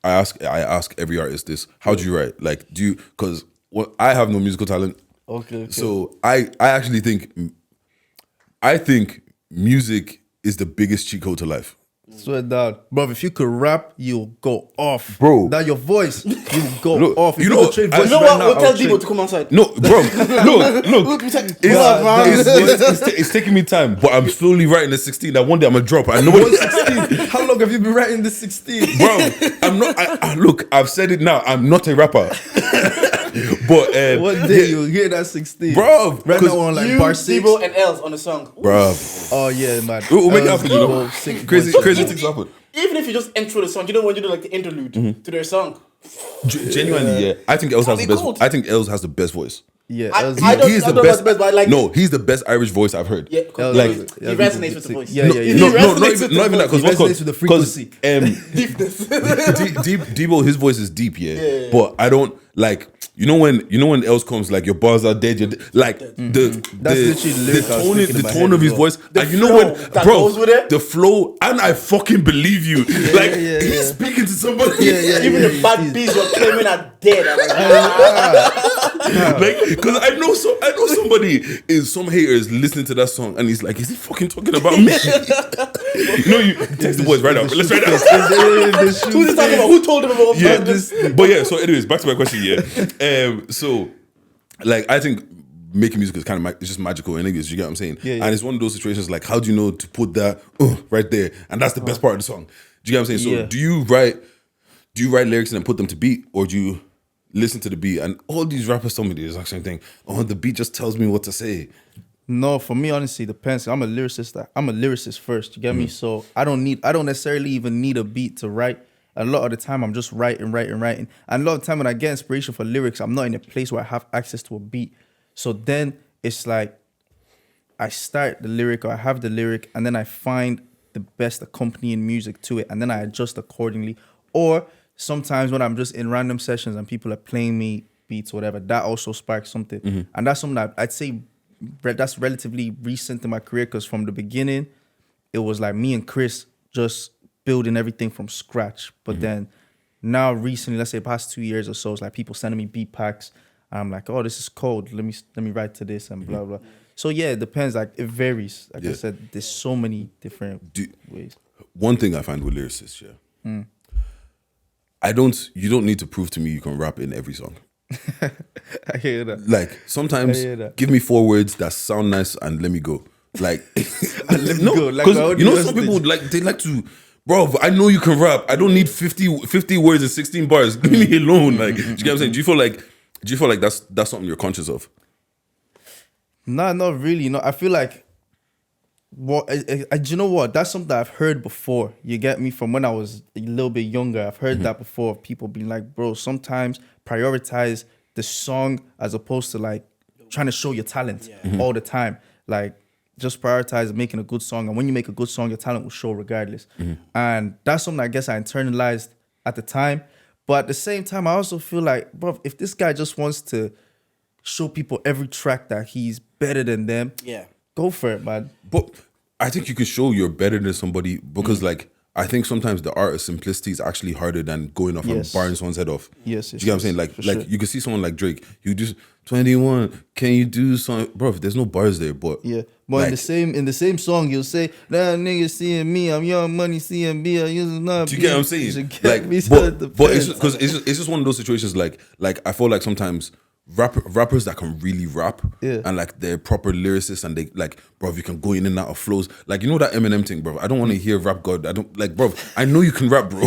I ask every artist this: how do you write? Like, do you? Because I have no musical talent. Okay. So I actually think music is the biggest cheat code to life. Swear down, bro. If you could rap, you'll go off, bro. That your voice, you'll go off. If you know what? You know what? We'll tell Debo to come outside. No, bro. Look. It's taking me time, but I'm slowly writing the 16. That one day I'm gonna drop. I know what 16. How long have you been writing the 16, bro? I'm not. Look, I've said it now. I'm not a rapper. But one day you'll hear that 16, bro. Right now on like bar 6, Debo and Els on the song, bro. Oh yeah, man. We'll make it happen, you know. Crazy things happen. Even if you just intro the song, you know when you do like the interlude to their song. Genuinely, yeah. I think Els has the best. I think Els has the best voice. Yeah, he's the best. But I like he's the best Irish voice I've heard. Yeah, like he resonates with the voice. Yeah. Not even that. Because he resonates with the frequency. Deepness. Debo, his voice is deep, yeah. But I don't like you know when else comes like your bars are dead. You're like the tone of his voice. And you know when, bro, the flow, and I fucking believe you. Like he's speaking to somebody. Even the bad beats you're claiming are dead. Like, because I know somebody is some haters listening to that song and he's like, is he fucking talking about me? You text the boys right now. Let's write out. Who's he talking about? Who told him about this? But yeah, so anyways, back to my question. So like I think making music is kind of it's just magical anyways, you get what I'm saying? And it's one of those situations like, how do you know to put that right there? And that's the best part of the song. Do you get what I'm saying? So do you write lyrics and then put them to beat, or do you listen to the beat? And all these rappers tell me the exact same thing. The beat just tells me what to say. No, for me, honestly, it depends. I'm a lyricist first, you get me? So I don't necessarily even need a beat to write. A lot of the time, I'm just writing. And a lot of the time when I get inspiration for lyrics, I'm not in a place where I have access to a beat. So then it's like I start the lyric, or I have the lyric, and then I find the best accompanying music to it, and then I adjust accordingly. Or sometimes when I'm just in random sessions and people are playing me beats or whatever, that also sparks something. And that's something that I'd say that's relatively recent in my career, because from the beginning, it was like me and Chris just building everything from scratch. But then now recently, let's say past 2 years or so, it's like people sending me beat packs. And I'm like, oh, this is cold. Let me write to this and blah, blah. So yeah, it depends. Like it varies. Like I said, there's so many different ways. One thing I find with lyricists, you don't need to prove to me you can rap in every song. I hear that. Like sometimes give me 4 words that sound nice and let me go. Like let me go. Like, some people they like to, bro, I know you can rap. I don't need 50 words and 16 bars. Leave me alone. Like, do you get what I'm saying? Do you feel like that's something you're conscious of? Nah, not really. No, I feel like do you know what? That's something I've heard before. You get me? From when I was a little bit younger, I've heard that before. People being like, bro, sometimes prioritize the song as opposed to like trying to show your talent all the time. Like, just prioritize making a good song. And when you make a good song, your talent will show regardless. And that's something I guess I internalized at the time. But at the same time, I also feel like, bro, if this guy just wants to show people every track that he's better than them, go for it, man. But I think you can show you're better than somebody because, like, I think sometimes the art of simplicity is actually harder than going off and barring someone's head off. Yes, do you get what I'm saying? Like you can see someone like Drake, you just 21. Can you do something, bro? There's no bars there, but but like, in the same song, you'll say, "Nah, niggas seeing me, I'm Young Money, CMB, I use not." Do you get what I'm saying? Like, but it's just because it's just one of those situations. Like I feel like sometimes rappers that can really rap and like they're proper lyricists and they like, bro, you can go in and out of flows. Like, you know that Eminem thing, bro. I don't want to hear rap God. I don't like, bro. I know you can rap, bro.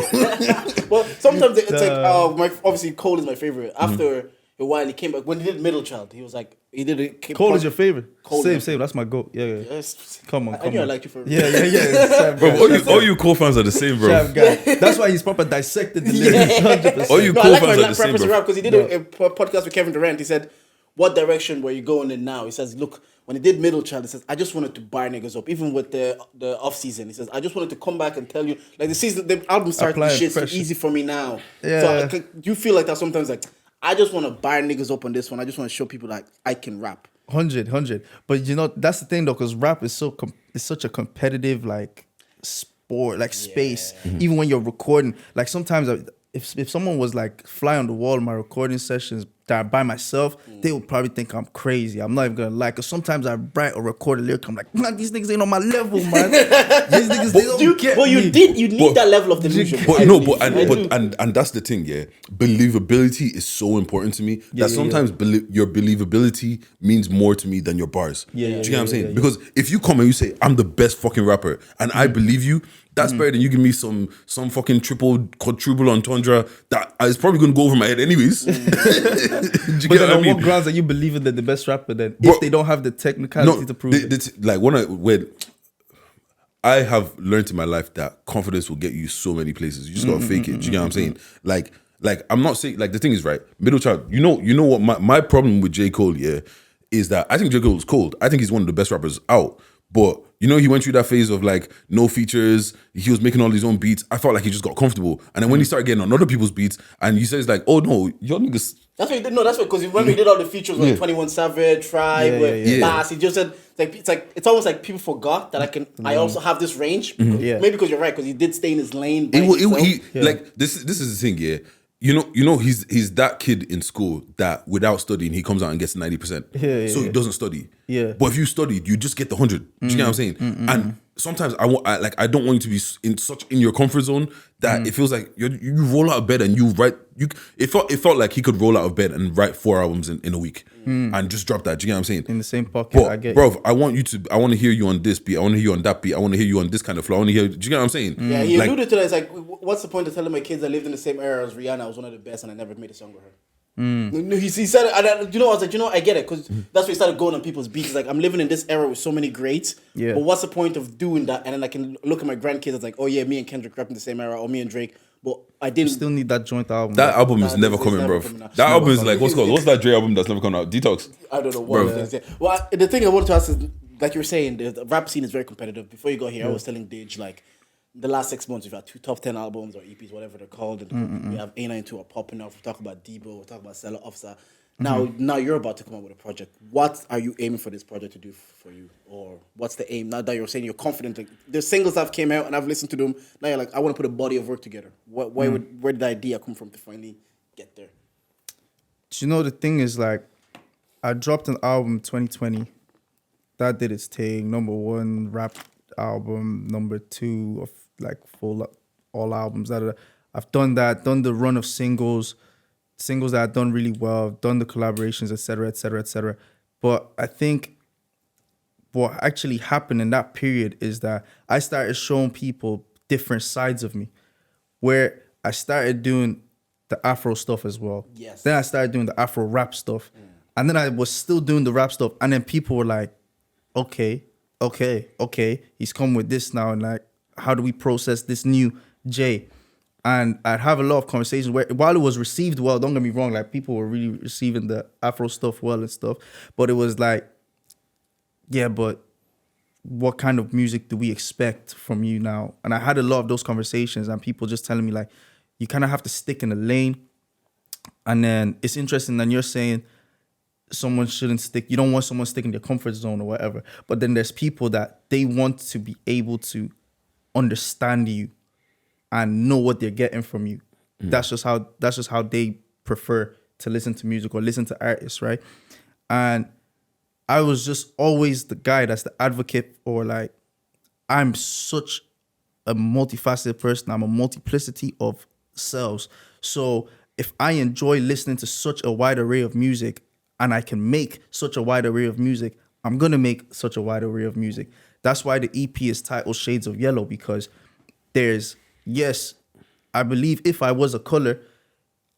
Well, sometimes it's like obviously Cole is my favorite. After a while, he came back when he did Middle Child. He was like, he did it. Cole is your favorite. Same. That's my goat. Yeah. Yes. Come on. I knew I liked you for. Yeah. Bro, all you Cole fans are the same, bro. That's why he's proper dissected the lyrics. 100%. All you Cole fans are the same, bro. Because he did a podcast with Kevin Durant. He said, "What direction were you going in now?" He says, "Look, when he did Middle Child, he says, I just wanted to bar niggas up, even with the off season. He says, I just wanted to come back and tell you, like the album started, the shit's too easy for me now. Yeah. So you feel like that sometimes, like I just want to bar niggas up on this one. I just want to show people like I can rap. 100. But you know, that's the thing though, because rap is it's such a competitive like sport, like space. Even when you're recording, like sometimes if someone was like fly on the wall in my recording sessions that by myself, they would probably think I'm crazy. I'm not even gonna lie, because sometimes I write or record a lyric, I'm like, man, these niggas ain't on my level, man. These niggas, they don't get me. You need that level of delusion. And that's the thing, yeah. Believability is so important to me that sometimes your believability means more to me than your bars. Do you get what I'm saying? Because if you come and you say, I'm the best fucking rapper, and I believe you, that's better than you give me some fucking quadruple entendre that is probably gonna go over my head anyways. But then on what grounds are you believing that the best rapper then, if they don't have the technicality to prove it? Like I have learned in my life that confidence will get you so many places. You just gotta fake it. Do you get what I'm saying? Like I'm not saying, like, the thing is, right, Middle Child, you know what my problem with J. Cole, is that I think J. Cole is cold. I think he's one of the best rappers out. But you know, he went through that phase of like no features. He was making all his own beats. I felt like he just got comfortable. And then when he started getting on other people's beats, and he says like, "Oh no, your niggas." That's what he did. No, that's what, because when we did all the features with 21 Savage, Tribe, Bass, he just said it's almost like people forgot that I also have this range. Maybe because you're right, because he did stay in his lane. Like this is the thing, yeah. You know, he's that kid in school that without studying he comes out and gets 90%. So he doesn't study. Yeah. But if you studied, you just get the 100. Do you get what I'm saying? And sometimes I don't want you to be in your comfort zone that it feels like you roll out of bed and you write. It felt like he could roll out of bed and write 4 albums in a week and just drop that. Do you get what I'm saying? In the same pocket, but, I get. Bro, I want to hear you on this beat. I want to hear you on that beat. I want to hear you on this kind of flow. I want to hear. Do you get what I'm saying? Yeah, he alluded to that. It's like, what's the point of telling my kids I lived in the same era as Rihanna? I was one of the best, and I never made a song with her. He said it, and I was like, I get it, because that's where he started going on people's beats. He's like, I'm living in this era with so many greats, but what's the point of doing that? And then I can look at my grandkids, it's like, oh yeah, me and Kendrick rapped in the same era, or me and Drake, but I didn't. Still need that joint album. That album is never coming, bro. That album is like, what's that Dre album that's never coming out? Detox. I don't know what it is. Yeah. Well, the thing I wanted to ask is, like you were saying, the rap scene is very competitive. Before you got here, I was telling Dij, like, the last 6 months, we've had 2 top 10 albums or EPs, whatever they're called. And we have A92 are popping off. We talk about Debo. We talk about Stella Officer. Now you're about to come up with a project. What are you aiming for this project to do for you? Or what's the aim? Now that you're saying you're confident, like, the singles that have came out and I've listened to them, now you're like, I want to put a body of work together. Where did the idea come from to finally get there? You know, the thing is, like, I dropped an album 2020. That did its thing. Number 1 rap album. Number 2 of like full all albums. I've done that. Done the run of singles that I've done really well. Done the collaborations, etc., etc., etc. But I think what actually happened in that period is that I started showing people different sides of me, where I started doing the Afro stuff as well. Yes. Then I started doing the Afro rap stuff. And then I was still doing the rap stuff. And then people were like, okay, he's come with this now. And like, how do we process this new J? And I'd have a lot of conversations where, while it was received well, don't get me wrong, like people were really receiving the Afro stuff well and stuff. But it was like, yeah, but what kind of music do we expect from you now? And I had a lot of those conversations and people just telling me like, you kind of have to stick in a lane. And then it's interesting that you're saying someone shouldn't stick. You don't want someone sticking in their comfort zone or whatever. But then there's people that they want to be able to understand you and know what they're getting from you. That's just how they prefer to listen to music or listen to artists, right? And I was just always the guy that's the advocate, or like, I'm such a multifaceted person. I'm a multiplicity of selves. So if I enjoy listening to such a wide array of music and I can make such a wide array of music, I'm going to make such a wide array of music. That's why the EP is titled Shades of Yellow, because there's, yes, I believe if I was a color,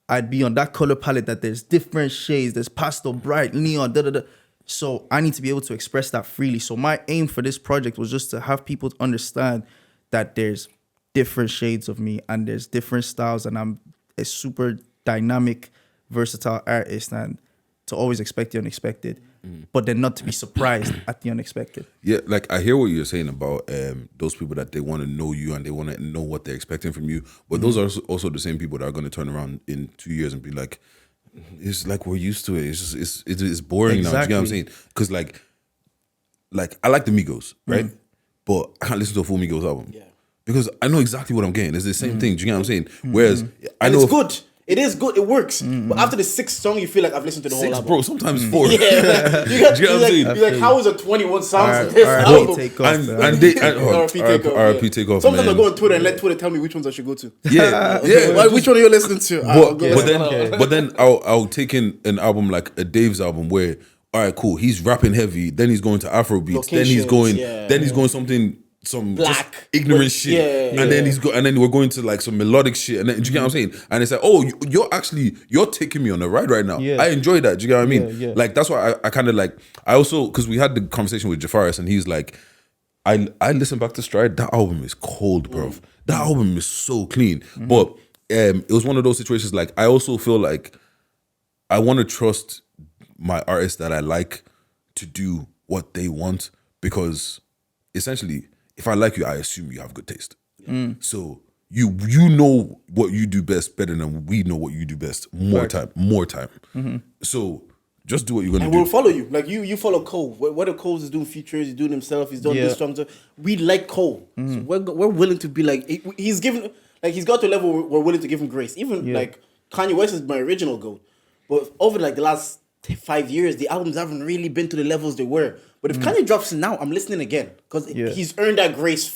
I'd be on that color palette that there's different shades, there's pastel, bright, neon, da-da-da. So I need to be able to express that freely. So my aim for this project was just to have people understand that there's different shades of me and there's different styles, and I'm a super dynamic, versatile artist, and to always expect the unexpected, but then not to be surprised at the unexpected. Yeah, like I hear what you're saying about those people that they want to know you and they want to know what they're expecting from you, but those are also the same people that are going to turn around in 2 years and be like, it's like we're used to it. It's just it's boring now. Do you get what I'm saying? Because like I like the Migos, right? But I can't listen to a full Migos album. Yeah. Because I know exactly what I'm getting. It's the same thing. Do you get what I'm saying? Whereas I know it's good. It is good. It works. But after the 6th song, you feel like I've listened to the whole album. Bro, sometimes 4. Yeah. You're like, how is it 21 songs in this album? RIP Takeoff. Sometimes I go on Twitter and let Twitter tell me which ones I should go to. Yeah. Which one are you listening to? But then I'll take in an album like a Dave's album where, all right, cool, he's rapping heavy, then he's going to Afro beats, then he's going something, some black, just ignorant shit, and then we're going to like some melodic shit, and then, do you get what I'm saying? And it's like, oh, you're taking me on a ride right now. I enjoy that. Do you get what I mean? Like that's why I kind of like, I also, because we had the conversation with Jafaris and he's like, I listen back to Stride, that album is cold, bro. That album is so clean. But it was one of those situations, like I also feel like I want to trust my artists that I like to do what they want, because essentially, if I like you, I assume you have good taste. So you know what you do best better than we know what you do best. More time. So just do what you're gonna do. And we'll follow you. Like you follow Cole. Whether Cole is doing features, he's doing himself, he's doing this song. We like Cole. So we're willing to be like, he's given, like he's got to a level where we're willing to give him grace. Even like Kanye West is my original goat. But over like the last 5 years, the albums haven't really been to the levels they were. But if Kanye drops now, I'm listening again. Because he's earned that grace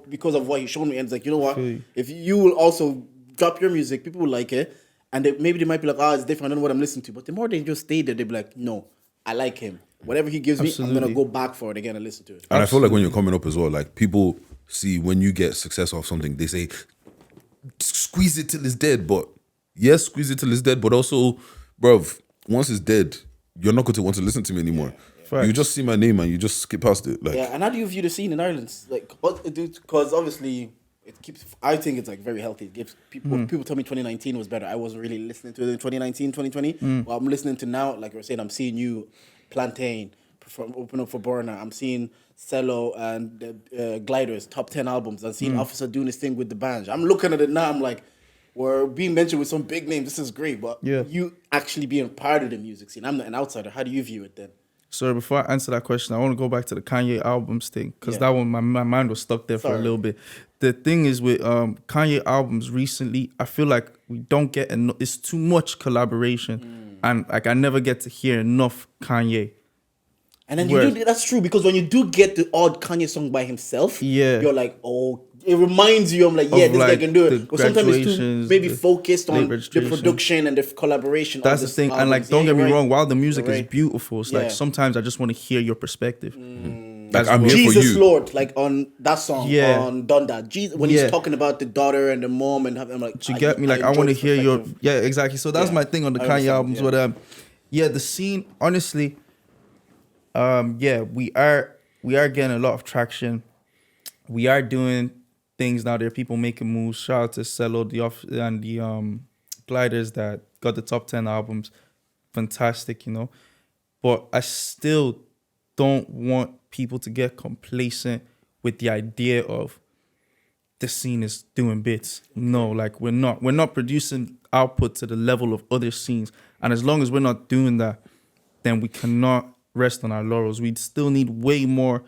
because of what he's shown me. And it's like, you know what? If you will also drop your music, people will like it. And maybe they might be like, it's different. I don't know what I'm listening to. But the more they just stay there, they'll be like, no, I like him. Whatever he gives me, I'm going to go back for it again and listen to it. And I feel like when you're coming up as well, like people see when you get success off something, they say, squeeze it till it's dead. But yes, squeeze it till it's dead. But also, bruv, once it's dead, you're not going to want to listen to me anymore. You just see my name and you just skip past it. Like, and how do you view the scene in Ireland? Like, because obviously it keeps. I think it's like very healthy. It gives people. People tell me 2019 was better. I wasn't really listening to it in 2019, 2020. Well, I'm listening to now. Like you're saying, I'm seeing you, Plantain, open up for Burner. I'm seeing Cello and Gliders, top 10 albums. I'm seeing Officer doing this thing with the band. I'm looking at it now. I'm like, we're being mentioned with some big names. This is great, but you actually being part of the music scene. I'm not an outsider. How do you view it then? So before I answer that question, I want to go back to the Kanye albums thing because that one, my mind was stuck there for a little bit. The thing is with Kanye albums recently, I feel like we don't get enough. It's too much collaboration, and like I never get to hear enough Kanye. And then that's true because when you do get the odd Kanye song by himself, you're like, oh, it reminds you. I'm like, this guy can do it. But sometimes it's too maybe focused on the production and the collaboration. That's the thing. And like, don't get me wrong, while the music is beautiful, it's like sometimes I just want to hear your perspective. Like I'm here Jesus for you. Lord, like on that song, on Done That. Jesus, when he's talking about the daughter and the mom, and I'm like, you get me? Like, I want to hear your exactly. So that's my thing on the Kanye albums. But the scene, honestly. We are getting a lot of traction. We are doing things now. There are people making moves. Shout out to Cello, and the Gliders that got the top 10 albums. Fantastic, you know. But I still don't want people to get complacent with the idea of the scene is doing bits. No, like we're not producing output to the level of other scenes. And as long as we're not doing that, then we cannot rest on our laurels. We still need way more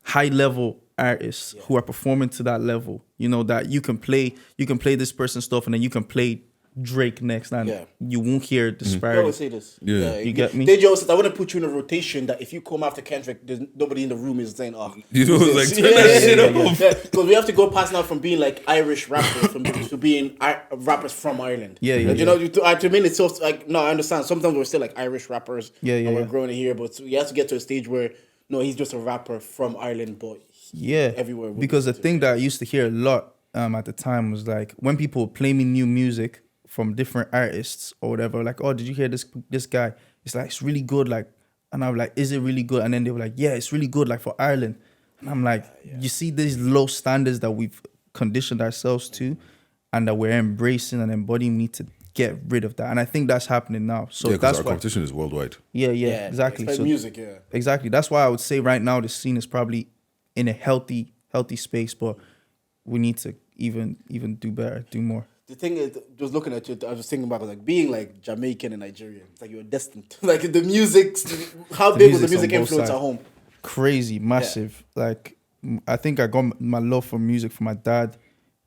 high level artists who are performing to that level. You know, that you can play this person's stuff and then you can play Drake next and you won't hear disparity. I always say this. You get me? They just said, I want to put you in a rotation that if you come after Kendrick, there's nobody in the room is saying, you know, like turn that shit up. Because we have to go past now from being like Irish rappers to being rappers from Ireland. You know, to me it's so like, no, I understand. Sometimes we're still like Irish rappers. And we're growing here, but we have to get to a stage where no, he's just a rapper from Ireland, but everywhere. Because the thing that I used to hear a lot at the time was like when people play me new music from different artists or whatever, like, oh, did you hear this guy? It's like, it's really good, like, and I'm like, is it really good? And then they were like, yeah, it's really good, like for Ireland. And I'm like, you see these low standards that we've conditioned ourselves to and that we're embracing and embodying, we need to get rid of that. And I think that's happening now. So that's our competition is worldwide. It's Exactly. like so music, exactly. That's why I would say right now the scene is probably in a healthy space, but we need to even do better, do more. The thing is, just looking at you, I was thinking about like being like Jamaican and Nigerian. It's like you're destined. Like the music, how big was the music influence at home? Crazy, massive. Like I think I got my love for music from my dad.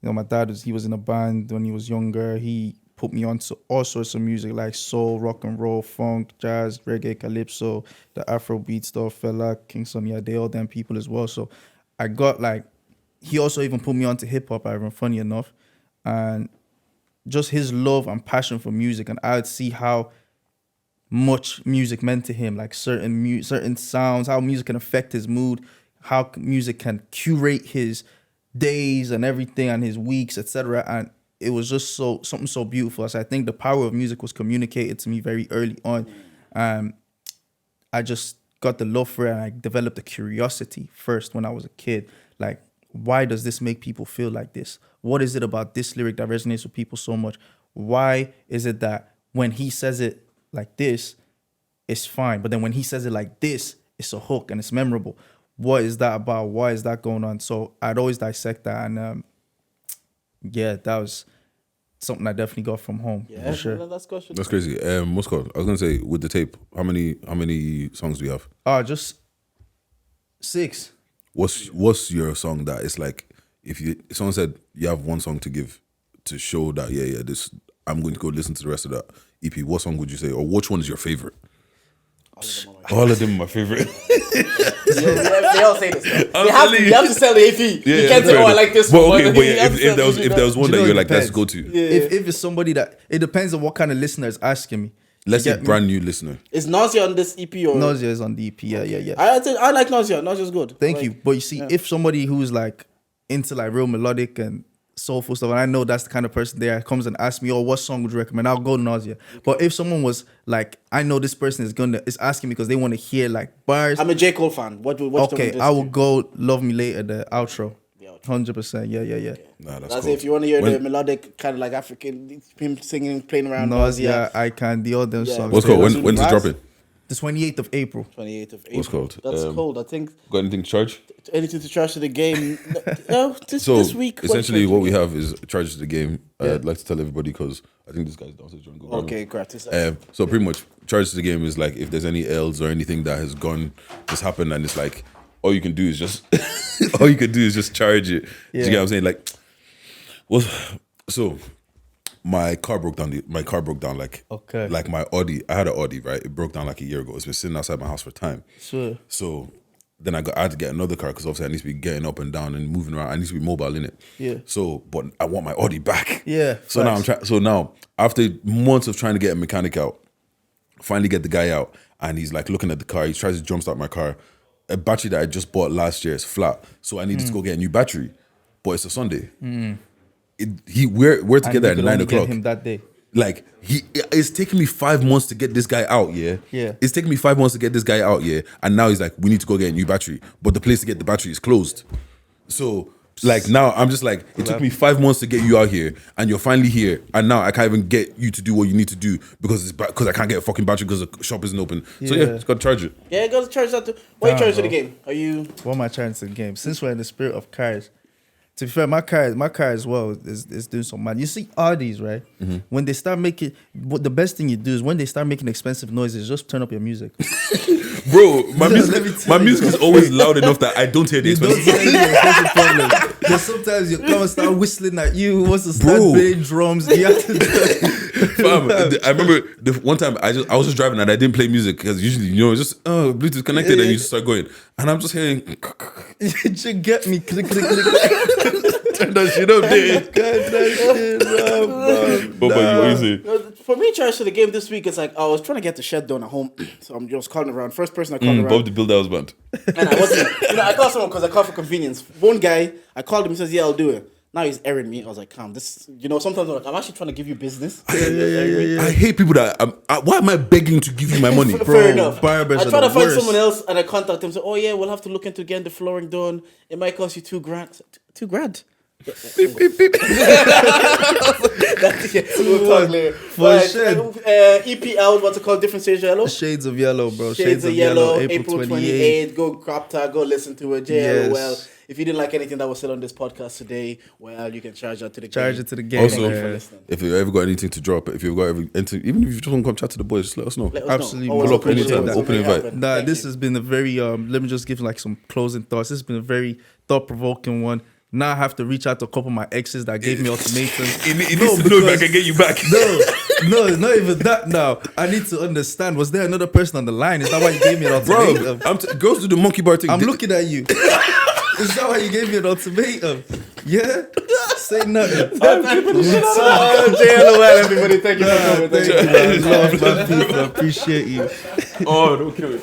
You know, my dad was in a band when he was younger. He put me on to all sorts of music like soul, rock and roll, funk, jazz, reggae, calypso, the Afrobeat stuff, Fela, King Sunny Ade, all them people as well. So I got like, he also even put me on to hip hop, funny enough. And just his love and passion for music, and I would see how much music meant to him, like certain sounds, how music can affect his mood, how music can curate his days and everything and his weeks, etc. And it was just something so beautiful. So I think the power of music was communicated to me very early on. I just got the love for it, and I developed a curiosity first when I was a kid. Like, why does this make people feel like this? What is it about this lyric that resonates with people so much? Why is it that when he says it like this, it's fine, but then when he says it like this, it's a hook and it's memorable? what is that about? Why is that going on? So I'd always dissect that, and yeah, that was something I definitely got from home. Yeah, for sure. That's crazy. Moscow, I was gonna say, with the tape, how many songs do you have? Just 6. What's your song that is like, if someone said you have one song to give to show that this, I'm going to go listen to the rest of that EP, what song would you say, or which one is your favorite? All of them are my favorite. They all say this. You have to sell the AP. You can't say, I like this one. But if there was one that you're like, that's go to. If it's somebody that, it depends on what kind of listener is asking me. Let's say brand new listener. Is Nausea on this EP or? Nausea is on the EP. Yeah. I like Nausea. Nausea's good. Thank you. But you see, if somebody who's like into like real melodic and soulful stuff, and I know that's the kind of person there comes and asks me, what song would you recommend? I'll go Nausea. But if someone was like, I know this person is asking me because they want to hear like bars. I'm a J. Cole fan. Okay, I will go Love Me Later, the outro. 100%. Yeah. Okay. Nah, that's cool. If you want to hear the melodic kind of like African, him singing, playing around. Nausea, I Can, the other songs. What's called? When's it dropping? The 28th of April. 28th of April. What's called? That's cold. I think. Got anything to charge? Anything to charge to the game? No, this week. Essentially, what we have is charge to the game. I'd like to tell everybody because I think this guy's downstairs. Okay, great. So pretty much, charge to the game is like if there's any L's or anything that has happened, and it's like all you can do is just charge it. Yeah. You get what I'm saying? Like, so my car broke down. Like my Audi. I had an Audi, right? It broke down like a year ago. It's been sitting outside my house for time. Sure. So then I had to get another car because obviously I need to be getting up and down and moving around. I need to be mobile in it. Yeah. So, but I want my Audi back. Yeah. So now I'm trying. So now after months of trying to get a mechanic out, finally get the guy out, and he's like looking at the car. He tries to jumpstart my car. A battery that I just bought last year is flat, so I needed to go get a new battery. But it's a Sunday. We're together at 9 o'clock. Him that day. Like it's taking me 5 months to get this guy out. Yeah. It's taking me 5 months to get this guy out. Yeah. And now he's like, we need to go get a new battery, but the place to get the battery is closed. So like now I'm just like, it took me 5 months to get you out here, and you're finally here, and now I can't even get you to do what you need to do because I can't get a fucking battery because the shop isn't open. So it's got to charge it. Yeah, got to charge that too. What are you charging to the game? What am I charging to the game? Since we're in the spirit of cars, to be fair, my car as well is doing some mad. You see Audis, right? Mm-hmm. When they start making, the best thing you do is when they start making expensive noises, just turn up your music. Bro, my music is always loud enough that I don't hear the expensive problem. Then sometimes you come and start whistling at you. Wants to start playing drums. You have to Fam, I remember the one time I was just driving and I didn't play music because usually it's just Bluetooth connected and you just start going, and I'm just hearing. You get me? Click, click, click. Turn that shit up, dude. What you say? For me, charge to the game this week, it's like I was trying to get the shed done at home, so I'm just calling around. First person I called around. Bob the Builder was banned. And I wasn't. I called someone because I called for convenience. One guy, I called him. He says, "Yeah, I'll do it." Now he's airing me. I was like, "Calm, this." Sometimes I'm like, I'm actually trying to give you business. I hate people that. Why am I begging to give you my money? Fair enough. I try to find someone else, and I contact them. Say, "Oh yeah, we'll have to look into getting the flooring done. It might cost you $2,000." $2,000. Beep, beep, beep. We'll talk later. EP out, what's it called? Different Shades of Yellow? Shades of Yellow, bro. Shades of Yellow, April 28th. Go crop tag, go listen to it. JYellowL. If you didn't like anything that was said on this podcast today, well, you can charge that to the game. Charge it to the game. Also, if you ever got anything to drop, if you've got even if you just want to come chat to the boys, just let us know. Absolutely. Pull up anytime. Open invite. Nah, this has been a very, let me just give like some closing thoughts. This has been a very thought-provoking one. Now I have to reach out to a couple of my exes that gave me ultimatums. It needs to know if I can get you back. No, not even that now. I need to understand, was there another person on the line? Is that why you gave me an ultimatum? Bro, girls do the monkey bar thing. I'm looking at you. Is that why you gave me an ultimatum? Yeah? Say nothing. JYellowL, everybody. Thank you for coming. Thank you, man. Love, my people. I appreciate you. Oh, don't kill it.